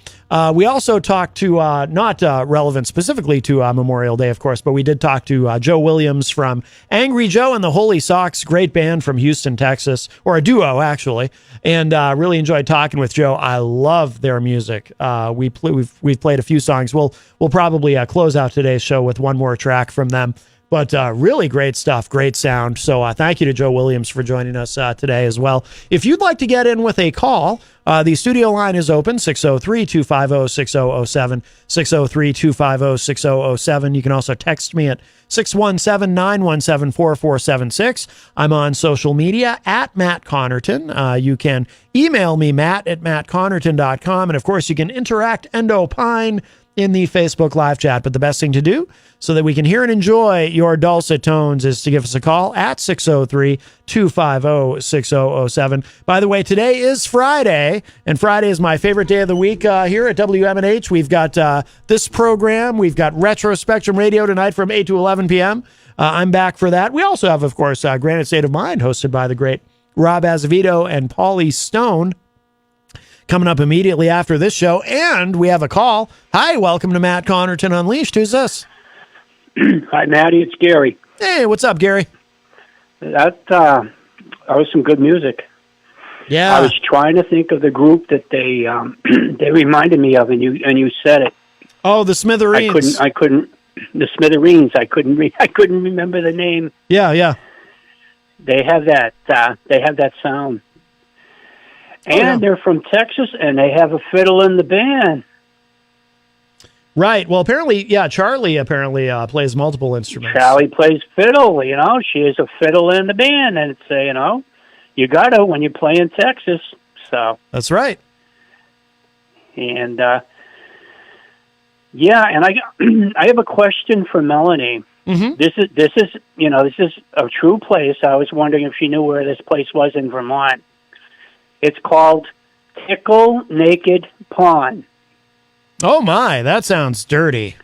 We also talked to, not relevant specifically to Memorial Day, of course, but we did talk to Joe Williams from Angry Joe and the Holy Sox, great band from Houston, Texas, or a duo, actually, and really enjoyed talking with Joe. I love their music. We've played a few songs. We'll probably close out today's show with one more track from them. But really great stuff, great sound. So thank you to Joe Williams for joining us today as well. If you'd like to get in with a call, the studio line is open, 603-250-6007, 603-250-6007. You can also text me at 617-917-4476. I'm on social media at Matt Connarton. You can email me, matt@mattconnerton.com. And, of course, you can interact and opine in the Facebook live chat. But the best thing to do so that we can hear and enjoy your dulcet tones is to give us a call at 603-250-6007. By the way, today is Friday, and Friday is my favorite day of the week here at WMNH. We've got this program. We've got Retro Spectrum Radio tonight from 8 to 11 p.m. I'm back for that. We also have, of course, Granite State of Mind, hosted by the great Rob Azevedo and Pauly Stone, coming up immediately after this show. And we have a call. Hi, welcome to Matt Connarton Unleashed. Who's this? Hi, Matty. It's Gary. Hey, what's up, Gary? That was some good music. Yeah. I was trying to think of the group that they they reminded me of, and you said it. Oh, the Smithereens. I couldn't. The Smithereens. I couldn't remember the name. Yeah. They have that. They have that sound. And they're from Texas, and they have a fiddle in the band. Right. Well, apparently, yeah, Charlie apparently plays multiple instruments. Charlie plays fiddle. She is a fiddle in the band, and it's you got to when you play in Texas. So that's right. And and I have a question for Melanie. Mm-hmm. This is a true place. I was wondering if she knew where this place was in Vermont. It's called Tickle Naked Pond. Oh my, that sounds dirty.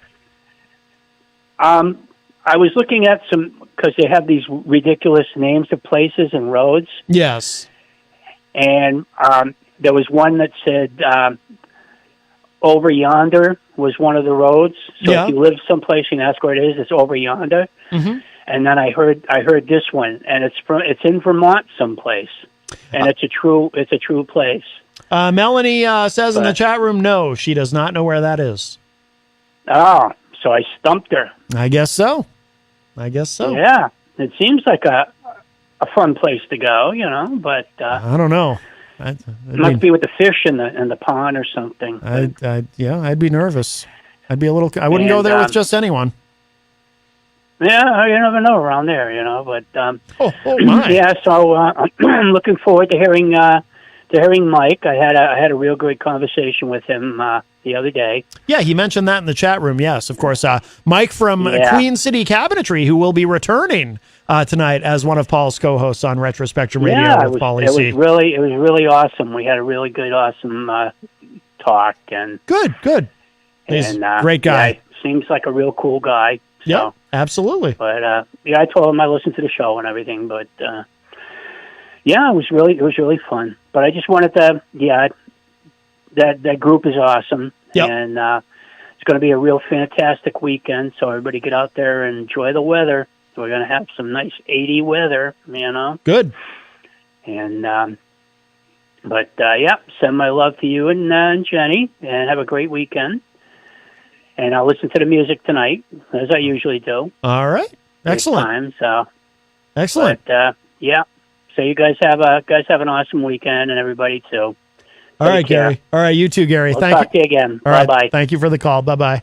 I was looking at some because they have these ridiculous names of places and roads. Yes. And there was one that said Over Yonder was one of the roads. So if you live someplace and ask where it is, it's Over Yonder. Mm-hmm. And then I heard this one, and it's in Vermont someplace, and it's a true place. Melanie says in the chat room, no, she does not know where that is. Oh, so I stumped her. I guess so. Yeah, it seems like a fun place to go, but I don't know. It must be with the fish in the pond or something. I'd be nervous. I'd be a little. I wouldn't go there with just anyone. Yeah, you never know around there, But oh my. Yeah, so I'm looking forward to hearing Mike. I had a real great conversation with him the other day. Yeah, he mentioned that in the chat room. Yes, of course. Mike from Queen City Cabinetry, who will be returning tonight as one of Paul's co-hosts on Retrospectrum Radio with Pauly C. It was really awesome. We had a really good, awesome talk and good. He's a great guy. Yeah, seems like a real cool guy. So. Yeah, absolutely. But I told him I listened to the show and everything. But it was really fun. But I just wanted to, that group is awesome, and it's going to be a real fantastic weekend. So everybody get out there and enjoy the weather. We're going to have some nice 80 weather, Good. And send my love to you and Jenny, and have a great weekend. And I'll listen to the music tonight, as I usually do. All right. Excellent. Excellent. But, so you guys have an awesome weekend, and everybody too. All right, Gary. All right, you too, Gary. We'll talk to you again. All right. Bye-bye. Thank you for the call. Bye-bye.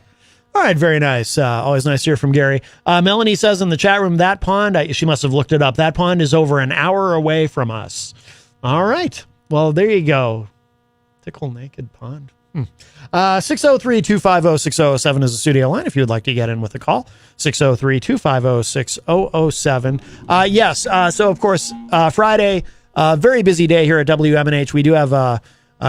All right, very nice. Always nice to hear from Gary. Melanie says in the chat room, that pond, she must have looked it up. That pond is over an hour away from us. All right. Well, there you go. Tickle Naked Pond. 603-250-6007 is the studio line if you would like to get in with a call. 603-250-6007. Yes, so of course, Friday, very busy day here at WMNH. We do have a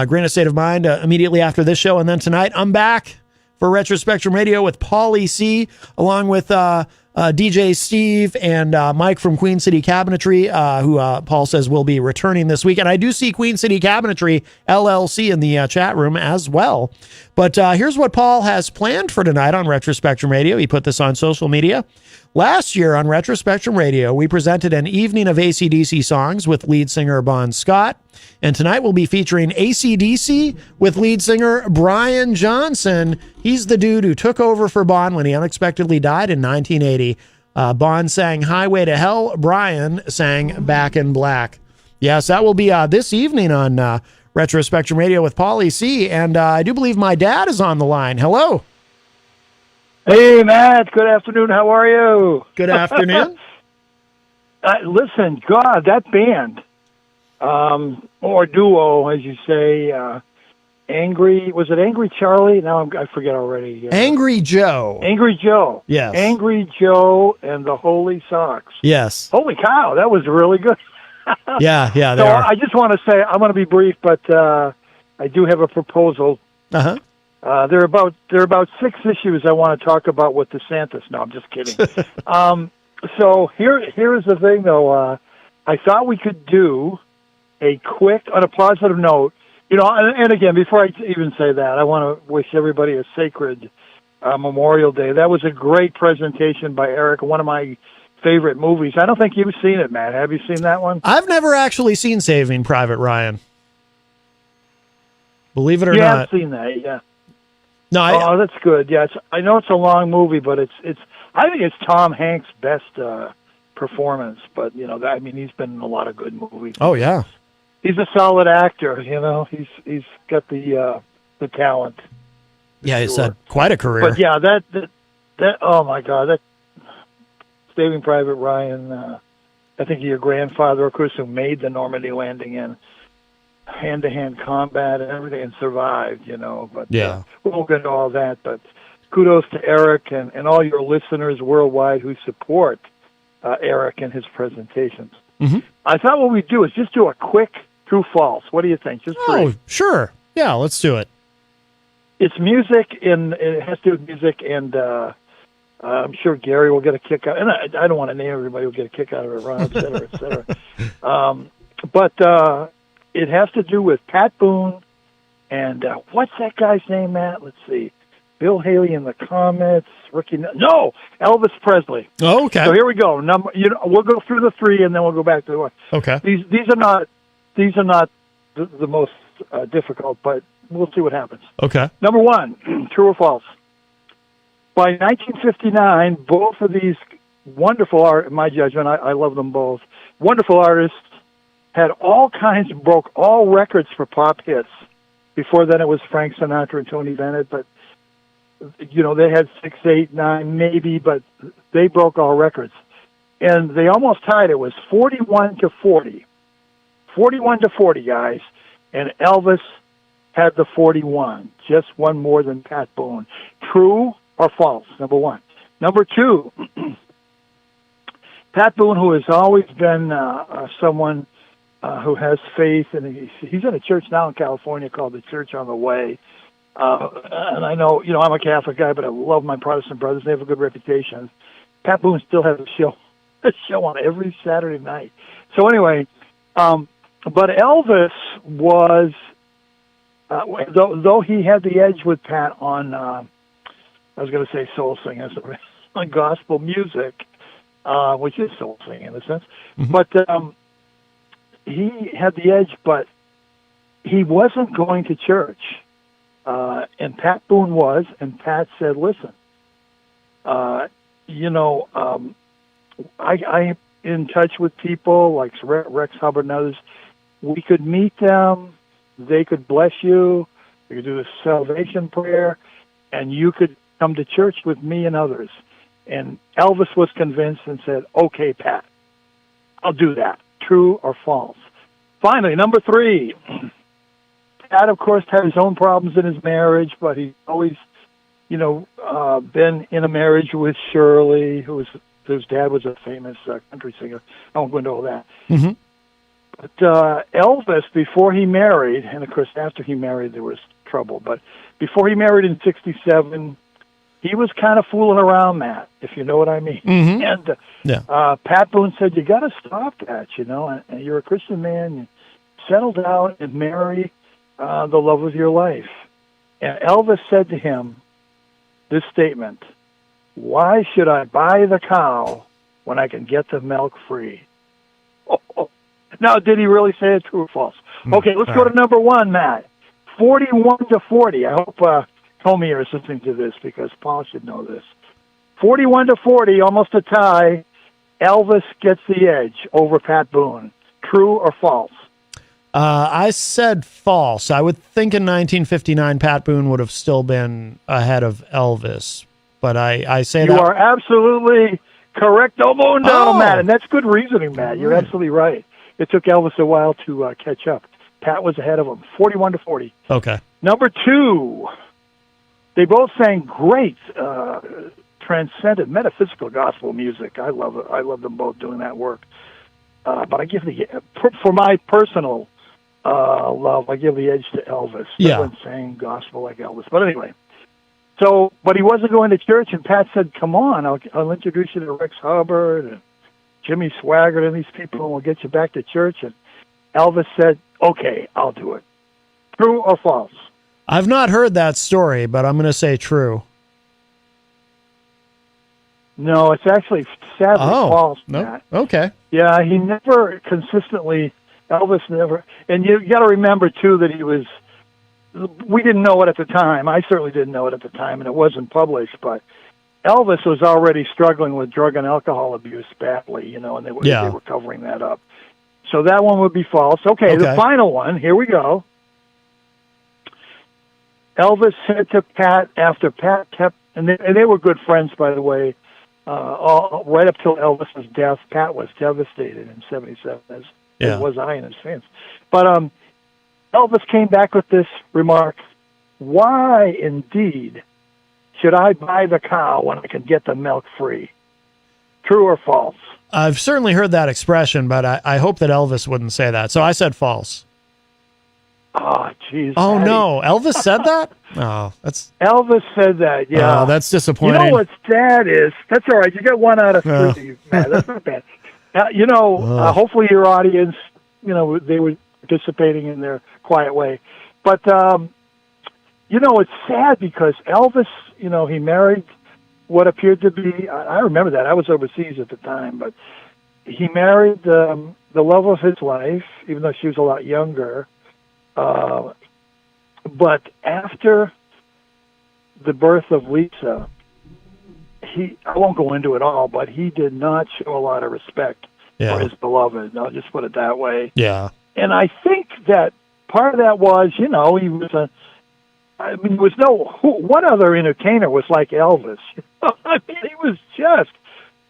Grain of State of Mind immediately after this show, and then tonight I'm back for Retrospectrum Radio with Pauly C, along with DJ Steve and Mike from Queen City Cabinetry, who Paul says will be returning this week. And I do see Queen City Cabinetry LLC in the chat room as well. But here's what Paul has planned for tonight on Retrospectrum Radio. He put this on social media. Last year on Retrospectrum Radio, we presented an evening of AC/DC songs with lead singer Bon Scott. And tonight we'll be featuring AC/DC with lead singer Brian Johnson. He's the dude who took over for Bon when he unexpectedly died in 1980. Bon sang Highway to Hell. Brian sang Back in Black. Yes, that will be this evening on Retrospectrum Radio with Pauly C. And I do believe my dad is on the line. Hello. Hey, Matt. Good afternoon. How are you? Good afternoon. Listen, God, that band, or duo, as you say, was it Angry Charlie? Now I forget already. Angry Joe. Angry Joe. Yes. Angry Joe and the Holy Socks. Yes. Holy cow, that was really good. Yeah, they so are. I just want to say, I'm going to be brief, but I do have a proposal. Uh-huh. There are about 6 issues I want to talk about with DeSantis. No, I'm just kidding. So here's the thing, though. I thought we could do a quick, on a positive note, and again, before I even say that, I want to wish everybody a sacred Memorial Day. That was a great presentation by Erich, one of my favorite movies. I don't think you've seen it, Matt. Have you seen that one? I've never actually seen Saving Private Ryan. Believe it or not. I've seen that, yeah. No, that's good. Yeah, I know it's a long movie, but I think it's Tom Hanks' best performance. But he's been in a lot of good movies. Oh yeah, he's a solid actor. He's got the talent. Yeah, he's had quite a career. But yeah, that oh my God, that Saving Private Ryan. I think your grandfather, of course, who made the Normandy landing in hand-to-hand combat and everything, and survived. But yeah, we won't get into all that. But kudos to Erich and all your listeners worldwide who support Erich and his presentations. Mm-hmm. I thought what we'd do is just do a quick true-false. What do you think? Just oh, sure. Yeah, let's do it. It's music, and it has to do with music, and I'm sure Gary will get a kick out. And I don't want to name everybody who will get a kick out of it, Ron, et cetera, et cetera. But it has to do with Pat Boone and what's that guy's name, Matt? Let's see. Bill Haley and the Comets. No, Elvis Presley. Oh, okay. So here we go. We'll go through the three, and then we'll go back to the one. Okay. These are not the most difficult, but we'll see what happens. Okay. Number one, true or false? By 1959, both of these wonderful in my judgment, I love them both, wonderful artists had broke all records for pop hits. Before then, it was Frank Sinatra and Tony Bennett, but they had 6, 8, 9, maybe, but they broke all records. And they almost tied. It was 41-40. 41-40, guys. And Elvis had the 41, just one more than Pat Boone. True or false? Number one. Number two, Pat Boone, who has always been someone who has faith, and he's in a church now in California called the Church on the Way. And I know, I'm a Catholic guy, but I love my Protestant brothers. They have a good reputation. Pat Boone still has a show on every Saturday night. So anyway, but Elvis was, though he had the edge with Pat on, I was going to say soul singing, on gospel music, which is soul singing in a sense. Mm-hmm. But he had the edge, but he wasn't going to church. And Pat Boone was, and Pat said, listen, I'm in touch with people like Rex Hubbard and others. We could meet them. They could bless you. We could do the salvation prayer, and you could come to church with me and others. And Elvis was convinced and said, okay, Pat, I'll do that. True or false? Finally, number three. Pat, of course, had his own problems in his marriage, but he's always, been in a marriage with Shirley, whose dad was a famous country singer. I won't go into all that. Mm-hmm. But Elvis, before he married, and of course after he married there was trouble, but before he married in 1967, he was kind of fooling around, Matt, if you know what I mean. Mm-hmm. And Pat Boone said, you got to stop that, and you're a Christian man. You settle down and marry the love of your life. And Elvis said to him this statement, why should I buy the cow when I can get the milk free? Oh. Now, did he really say it, true or false? Okay, let's go to number one, Matt. 41-40. I hope Tommy is listening to this because Paul should know this. 41-40, almost a tie. Elvis gets the edge over Pat Boone. True or false? I said false. I would think in 1959, Pat Boone would have still been ahead of Elvis. But I say you are absolutely correct, Matt. And that's good reasoning, Matt. You're absolutely right. It took Elvis a while to catch up. Pat was ahead of him, 41-40. Okay. Number two, they both sang great, transcendent, metaphysical gospel music. I love it. I love them both doing that work. But I give for my personal love, I give the edge to Elvis. Yeah. No one sang gospel like Elvis. But anyway, but he wasn't going to church, and Pat said, come on, I'll introduce you to Rex Hubbard and Jimmy Swaggart and these people, and we'll get you back to church. And Elvis said, okay, I'll do it. True or false? I've not heard that story, but I'm going to say true. No, it's actually sadly false, Matt. Okay. Yeah, he never consistently, Elvis never, and you got to remember, too, that we didn't know it at the time. I certainly didn't know it at the time, and it wasn't published, but Elvis was already struggling with drug and alcohol abuse badly, and they were covering that up. So that one would be false. Okay, the final one, here we go. Elvis said to Pat after Pat kept, and they were good friends, by the way, right up till Elvis's death. Pat was devastated in '77, as was I and his fans. But Elvis came back with this remark: "Why, indeed, should I buy the cow when I can get the milk free?" True or false? I've certainly heard that expression, but I hope that Elvis wouldn't say that. So I said false. Oh, jeez. Oh, no. Elvis said that? Oh, that's... Elvis said that, yeah. Oh, that's disappointing. You know what's sad is... That's all right. You got 1 out of 3. Man, that's not bad. Hopefully your audience, they were participating in their quiet way. But, it's sad because Elvis, he married what appeared to be... I remember that. I was overseas at the time, but he married the love of his life, even though she was a lot younger. But after the birth of Lisa, I won't go into it all, but he did not show a lot of respect for his beloved. I'll just put it that way. Yeah. And I think that part of that was, he was what other entertainer was like Elvis? I mean, he was just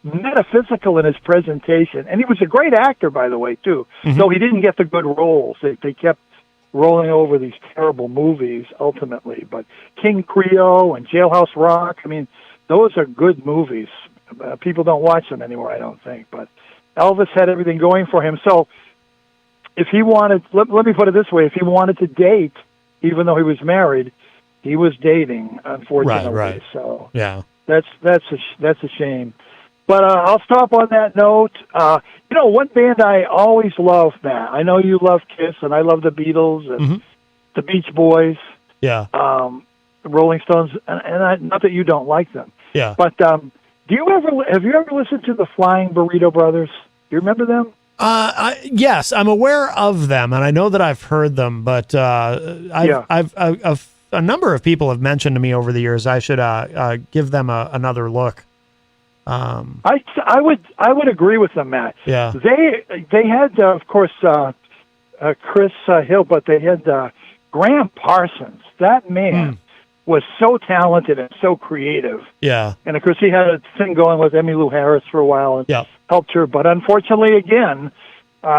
metaphysical in his presentation. And he was a great actor, by the way, too. Mm-hmm. Though he didn't get the good roles. They kept rolling over these terrible movies ultimately, but King Creole and Jailhouse Rock, I mean, those are good movies. People don't watch them anymore, I don't think, but Elvis had everything going for him. So if he wanted, let me put it this way, if he wanted to date, even though he was married, he was dating, unfortunately. Right. So yeah, that's a shame. But I'll stop on that note. One band I always loved, Matt. I know you love Kiss, and I love the Beatles and the Beach Boys. Yeah. The Rolling Stones, and not that you don't like them. Yeah. But have you ever listened to the Flying Burrito Brothers? Do you remember them? Yes, I'm aware of them, and I know that I've heard them. But I've a number of people have mentioned to me over the years I should give them another look. I would agree with them, Matt. Yeah. They had of course Chris Hill, but they had Graham Parsons. That man was so talented and so creative. Yeah. And of course he had a thing going with Emmylou Harris for a while and helped her. But unfortunately, again,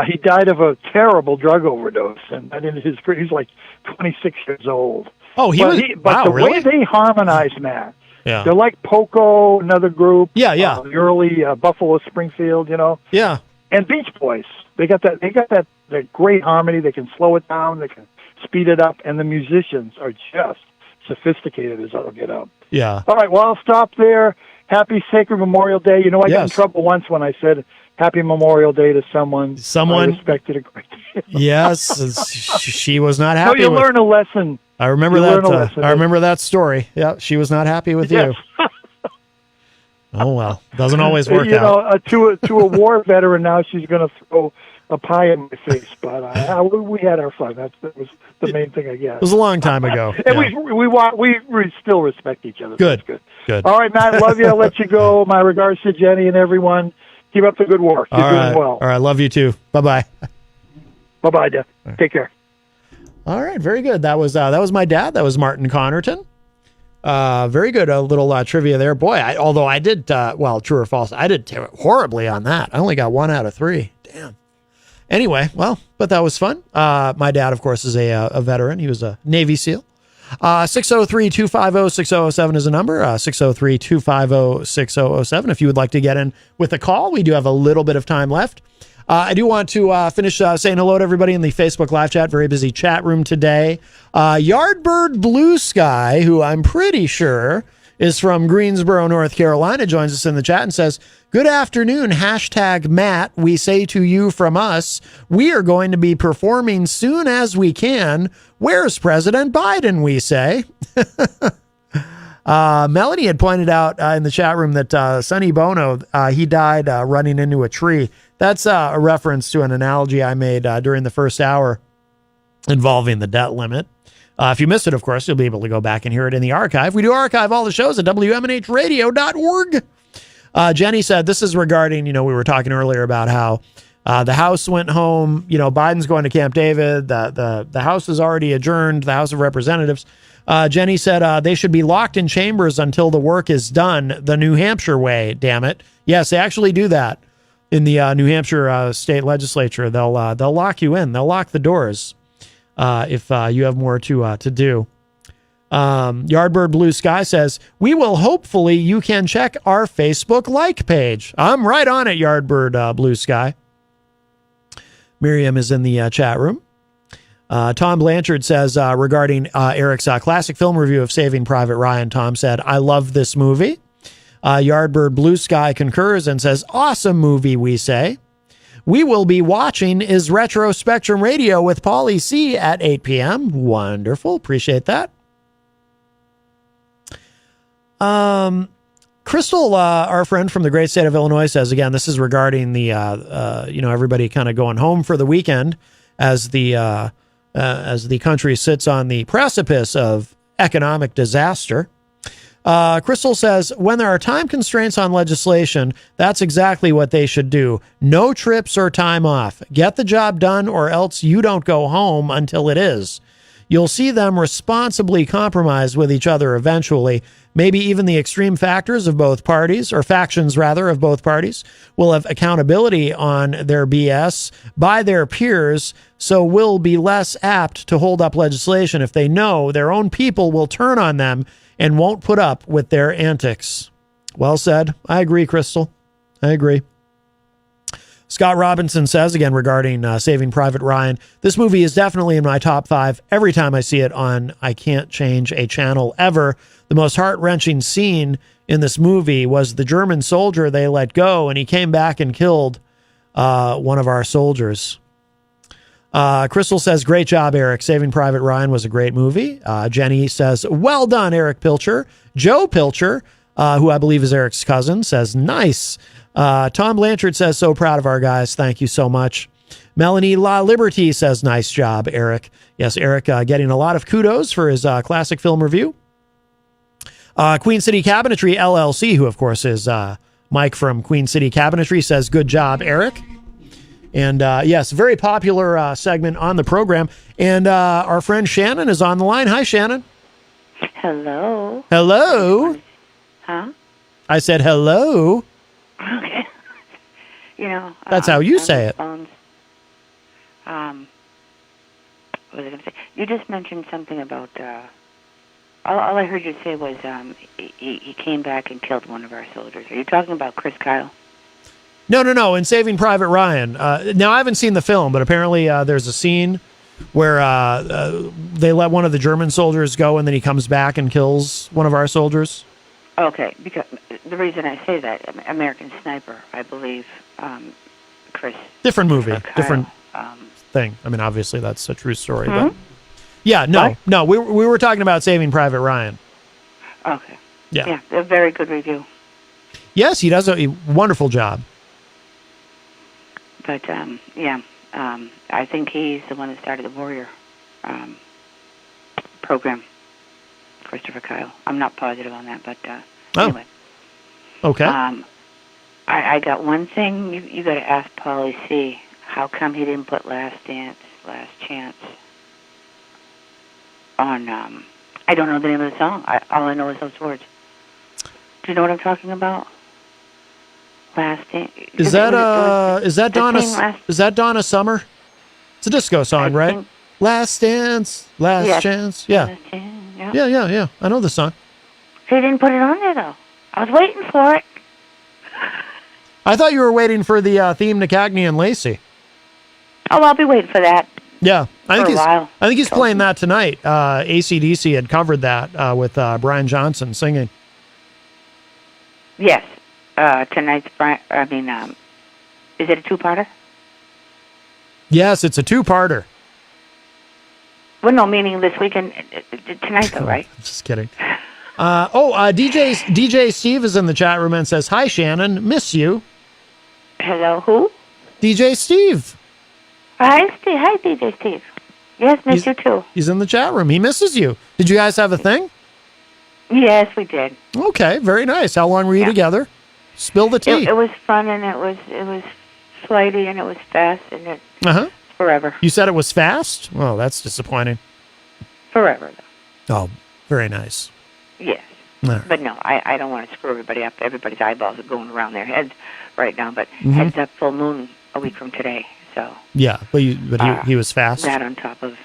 he died of a terrible drug overdose, and he's like 26 years old. Oh, But the way they harmonized, Matt. Yeah. They're like Poco, another group. Yeah. The early Buffalo Springfield, Yeah. And Beach Boys. They got that great harmony. They can slow it down. They can speed it up. And the musicians are just sophisticated as all get up. Yeah. All right. Well, I'll stop there. Happy Sacred Memorial Day. I got in trouble once when I said Happy Memorial Day to someone I respected a great deal. Yes. She was not happy. No, you learn a lesson. I remember that. I remember that story. Yeah, she was not happy with you. Oh well, doesn't always work out. To a war veteran, now she's going to throw a pie in my face. But we had our fun. That was the main thing, I guess. It was a long time ago. And we still respect each other. Good. That's good. All right, Matt. Love you. I'll let you go. My regards to Jenny and everyone. Keep up the good work. You're doing well. All right. Love you too. Bye bye. Bye bye, Jeff. Take care. All right, very good. That was my dad. That was Martin Connarton. Very good. A little trivia there. Boy, although I did, true or false, I did horribly on that. I only got 1 out of 3. Damn. Anyway, but that was fun. My dad, of course, is a veteran. He was a Navy SEAL. 603-250-6007 is a number. 603-250-6007. If you would like to get in with a call, we do have a little bit of time left. I do want to finish saying hello to everybody in the Facebook live chat. Very busy chat room today. Yardbird Blue Sky, who I'm pretty sure is from Greensboro, North Carolina, joins us in the chat and says, "Good afternoon, #Matt. We say to you from us, we are going to be performing soon as we can. Where's President Biden, we say?" Melanie had pointed out in the chat room that Sonny Bono, he died running into a tree. That's a reference to an analogy I made during the first hour involving the debt limit. If you missed it, of course, you'll be able to go back and hear it in the archive. We do archive all the shows at WMNHradio.org. Jenny said, this is regarding, we were talking earlier about how the House went home, Biden's going to Camp David, the House is already adjourned, the House of Representatives. Jenny said they should be locked in chambers until the work is done the New Hampshire way, damn it. Yes, they actually do that in the New Hampshire state legislature. They'll lock you in. They'll lock the doors if you have more to do. Yardbird Blue Sky says, we will hopefully you can check our Facebook like page. I'm right on it, Yardbird Blue Sky. Miriam is in the chat room. Tom Blanchard says regarding Erich's classic film review of Saving Private Ryan, Tom said, I love this movie. Yardbird Blue Sky concurs and says, awesome movie, we say. We will be watching is Retro Spectrum Radio with Pauly C at 8 p.m. Wonderful. Appreciate that. Crystal, our friend from the great state of Illinois, says, again, this is regarding the, everybody kind of going home for the weekend as the country sits on the precipice of economic disaster. Crystal says, when there are time constraints on legislation, that's exactly what they should do. No trips or time off. Get the job done or else you don't go home until it is. You'll see them responsibly compromise with each other eventually. Maybe even the extreme factors of both parties, or factions rather, of both parties, will have accountability on their BS by their peers, so will be less apt to hold up legislation if they know their own people will turn on them and won't put up with their antics. Well said. I agree, Crystal. I agree. Scott Robinson says, again, regarding Saving Private Ryan, this movie is definitely in my top 5 every time I see it on I Can't Change a Channel Ever. The most heart-wrenching scene in this movie was the German soldier they let go, and he came back and killed one of our soldiers. Crystal says, great job, Erich. Saving Private Ryan was a great movie. Jenny says, well done, Erich Pilcher. Joe Pilcher, who I believe is Erich's cousin, says, nice. Tom Blanchard says, so proud of our guys. Thank you so much. Melanie La Liberty says, nice job, Erich. Yes, Erich getting a lot of kudos for his classic film review. Queen City Cabinetry LLC, who of course is Mike from Queen City Cabinetry, says, good job, Erich. And yes, very popular segment on the program. And our friend Shannon is on the line. Hi, Shannon. Hello. Hello. Huh? I said hello. Okay. That's how you say it. Phones. What was I going to say? You just mentioned something about. All I heard you say was he came back and killed one of our soldiers. Are you talking about Chris Kyle? No. In Saving Private Ryan. Now, I haven't seen the film, but apparently there's a scene where they let one of the German soldiers go, and then he comes back and kills one of our soldiers. Okay, because the reason I say that, American Sniper, I believe, Chris. Different movie, Kyle, different thing. I mean, obviously that's a true story, Hmm? but yeah, no, we were talking about Saving Private Ryan. Okay. Yeah, a very good review. Yes, he does a wonderful job. But I think he's the one that started the Warrior program. Christopher Kyle. I'm not positive on that, but anyway. Okay. I got one thing you got to ask Pauly C. How come he didn't put Last Dance, Last Chance on? I don't know the name of the song. All I know is those words. Do you know what I'm talking about? Last Dance. Is that Donna Summer? It's a disco song, right? Last Dance, Last Chance. Yeah. Last Chance, Yeah. I know the song. He didn't put it on there, though. I was waiting for it. I thought you were waiting for the theme to Cagney and Lacey. Oh, I'll be waiting for that. Yeah. I while. think he's playing that tonight. AC/DC had covered that with Brian Johnson singing. Yes. Tonight's Brian. Is it a two-parter? Yes, it's a two-parter. Well, no, meaning this weekend, tonight, though, right? Just kidding. DJ Steve is in the chat room and says, hi, Shannon. Miss you. Hello, who? DJ Steve. Hi, Steve. Hi, DJ Steve. Yes, miss you too. He's in the chat room. He misses you. Did you guys have a thing? Yes, we did. Okay, very nice. How long were you together? Spill the tea. It was fun, and it was flighty, and it was fast, and it forever. You said it was fast? Oh, that's disappointing. Forever, though. Oh, Very nice. Yes. All right. But no, I don't want to screw everybody up. Everybody's eyeballs are going around their heads right now. But Mhm. heads up, full moon a week from today. So Yeah, but he was fast. that on top of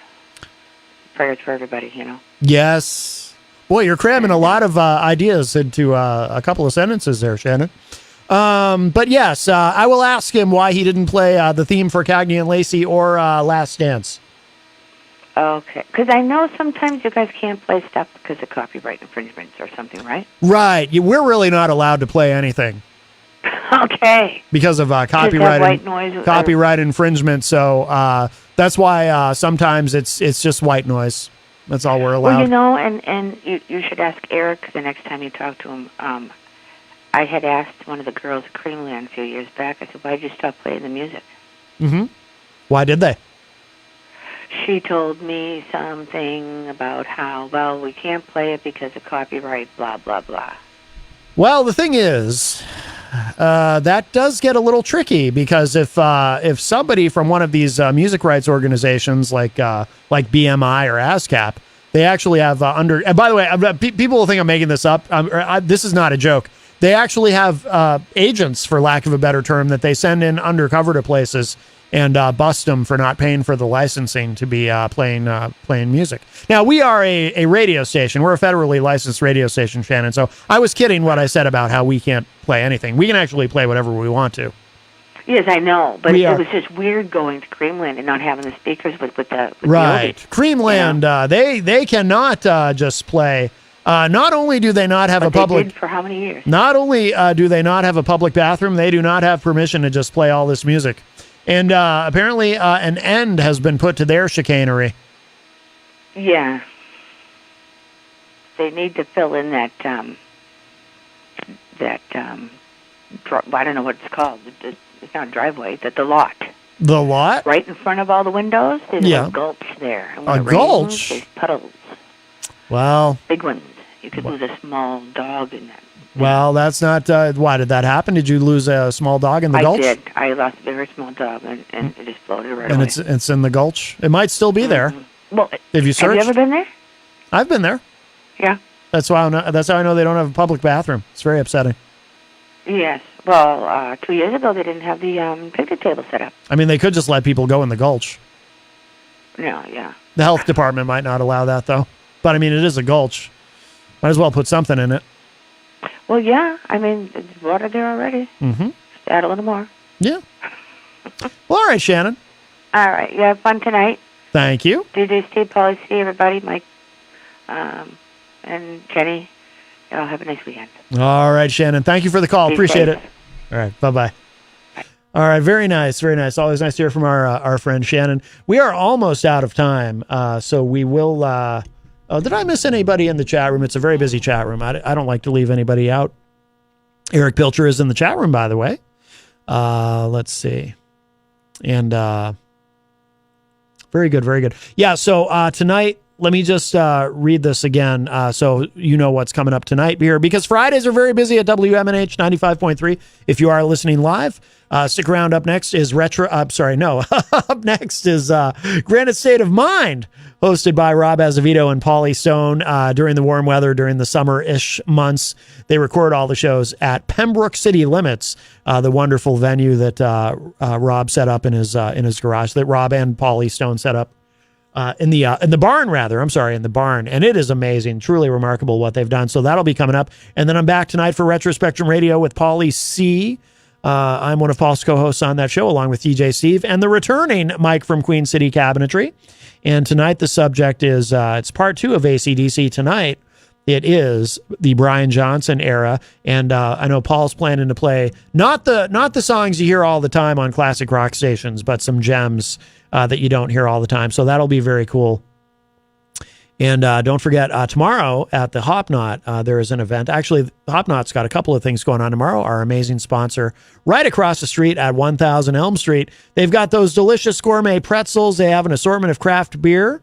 prayers for everybody, you know. Yes. Boy, you're cramming a lot of ideas into a couple of sentences there, Shannon. But yes, I will ask him why he didn't play the theme for Cagney and Lacey or Last Dance. Okay, because I know sometimes you guys can't play stuff because of copyright infringements or something, right? Right. We're really not allowed to play anything Okay. because of Just that copyright white noise or- copyright infringement. So that's why sometimes it's just white noise. That's all we're allowed. Well, you know, and you should ask Erich the next time you talk to him. I had asked one of the girls at Creamland a few years back, I said, why did you stop playing the music? Mm-hmm. Why did they? She told me something about how, well, we can't play it because of copyright, blah, blah, blah. Well, the thing is, that does get a little tricky because if somebody from one of these music rights organizations like BMI or ASCAP, they actually have and by the way, people will think I'm making this up. This is not a joke. They actually have agents, for lack of a better term, that they send in undercover to places and bust them for not paying for the licensing to be playing music. Now, we are a radio station. We're a federally licensed radio station, Shannon. So I was kidding what I said about how we can't play anything. We can actually play whatever we want to. Yes, I know, but it was just weird going to Creamland and not having the speakers with the Right. oldies. Creamland, they cannot just play. Not only do they not have But a public... they did for how many years? Not only do they not have a public bathroom, they do not have permission to just play all this music. And apparently an end has been put to their chicanery. Yeah. They need to fill in that I don't know what it's called. It's not a driveway, the lot. The lot? Right in front of all the windows, there's Yeah. a gulch there. And when A it rains, gulch? there's puddles, Well, big ones. You could lose a small dog in that. that's not... why did that happen? Did you lose a small dog in the gulch? I did. I lost a very small dog, and it just floated right And away. it's in the gulch? It might still be there. Well, Have you searched? Have you ever been there? I've been there. Yeah. That's how I know they don't have a public bathroom. It's very upsetting. Yes. Well, 2 years ago, they didn't have the picnic table set up. I mean, they could just let people go in the gulch. No, yeah. The health department might not allow that, though. But, I mean, it is a gulch. Might as well put something in it. Well, yeah. I mean, there's water there already. Mm-hmm. Just add a little more. Yeah. Well, all right, Shannon. All right. You have fun tonight. Thank you. DJ Steve, Pauly, see everybody, Mike, and Jenny. Y'all have a nice weekend. All right, Shannon. Thank you for the call. Be Appreciate safe. it. All right. Bye-bye. All right. Very nice. Very nice. Always nice to hear from our friend Shannon. We are almost out of time, so we will... did I miss anybody in the chat room? It's a very busy chat room. I don't like to leave anybody out. Erich Pilcher is in the chat room, by the way. Let's see. And very good, very good. Yeah, so tonight, let me just read this again so you know what's coming up tonight here, because Fridays are very busy at WMNH 95.3. If you are listening live, stick around. Up next is Up next is Granite State of Mind, hosted by Rob Azevedo and Pauly Stone during the warm weather, during the summer-ish months. They record all the shows at Pembroke City Limits, the wonderful venue that Rob set up in his garage, that Rob and Pauly Stone set up in the barn, rather. I'm sorry, in the barn. And it is amazing, truly remarkable what they've done. So that'll be coming up. And then I'm back tonight for Retro Spectrum Radio with Pauly C. I'm one of Paul's co-hosts on that show, along with DJ Steve and the returning Mike from Queen City Cabinetry. And tonight the subject is, it's part 2 of AC/DC tonight. It is the Brian Johnson era. And I know Paul's planning to play not the songs you hear all the time on classic rock stations, but some gems that you don't hear all the time. So that'll be very cool. And don't forget, tomorrow at the Hop Knot, there is an event. Actually, Hop Knot's got a couple of things going on tomorrow. Our amazing sponsor right across the street at 1000 Elm Street. They've got those delicious gourmet pretzels. They have an assortment of craft beer.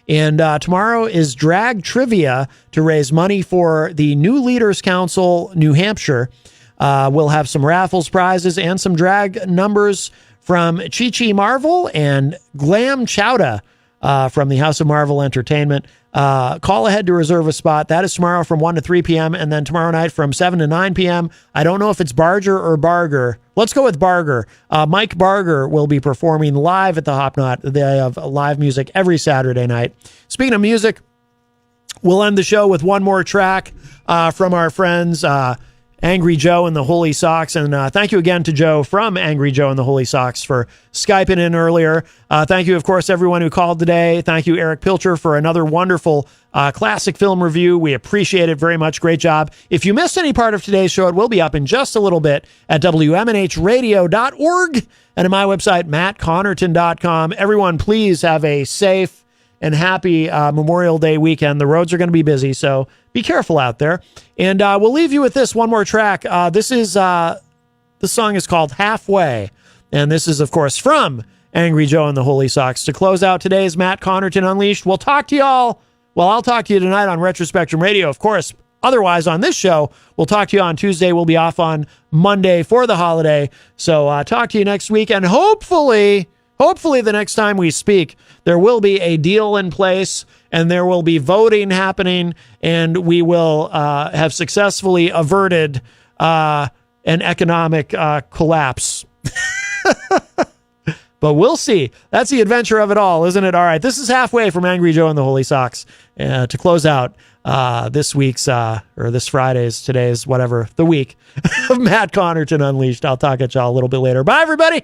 And tomorrow is drag trivia to raise money for the New Leaders Council, New Hampshire. We'll have some raffles, prizes, and some drag numbers from Chi Chi Marvel and Glam Chowda. from the House of Marvel Entertainment. Call ahead to reserve a spot. That is tomorrow from 1 to 3 p.m. and then tomorrow night from 7 to 9 p.m. I don't know if it's Barger or Barger. Let's go with Barger. Mike Barger will be performing live at the Hop Knot. They have live music every Saturday night. Speaking of music, we'll end the show with one more track from our friends Angry Joe and the Holy Socks. And thank you again to Joe from Angry Joe and the Holy Socks for Skyping in earlier. Thank you, of course, everyone who called today. Thank you, Erich Pilcher, for another wonderful classic film review. We appreciate it very much. Great job. If you missed any part of today's show, it will be up in just a little bit at WMNHradio.org and at my website, mattconnarton.com. Everyone, please have a safe and happy Memorial Day weekend. The roads are going to be busy, so be careful out there. And we'll leave you with this one more track. The song is called Halfway, and this is, of course, from Angry Joe and the Holy Socks. To close out today's Matt Connarton Unleashed, we'll talk to y'all. Well, I'll talk to you tonight on Retro Spectrum Radio, of course. Otherwise, on this show, we'll talk to you on Tuesday. We'll be off on Monday for the holiday. So talk to you next week, and hopefully the next time we speak, there will be a deal in place and there will be voting happening, and we will have successfully averted an economic collapse. But we'll see. That's the adventure of it all, isn't it? All right, this is Halfway from Angry Joe and the Holy Socks to close out this week's, or this Friday's, today's, whatever, the week of Matt Connarton Unleashed. I'll talk at y'all a little bit later. Bye, everybody.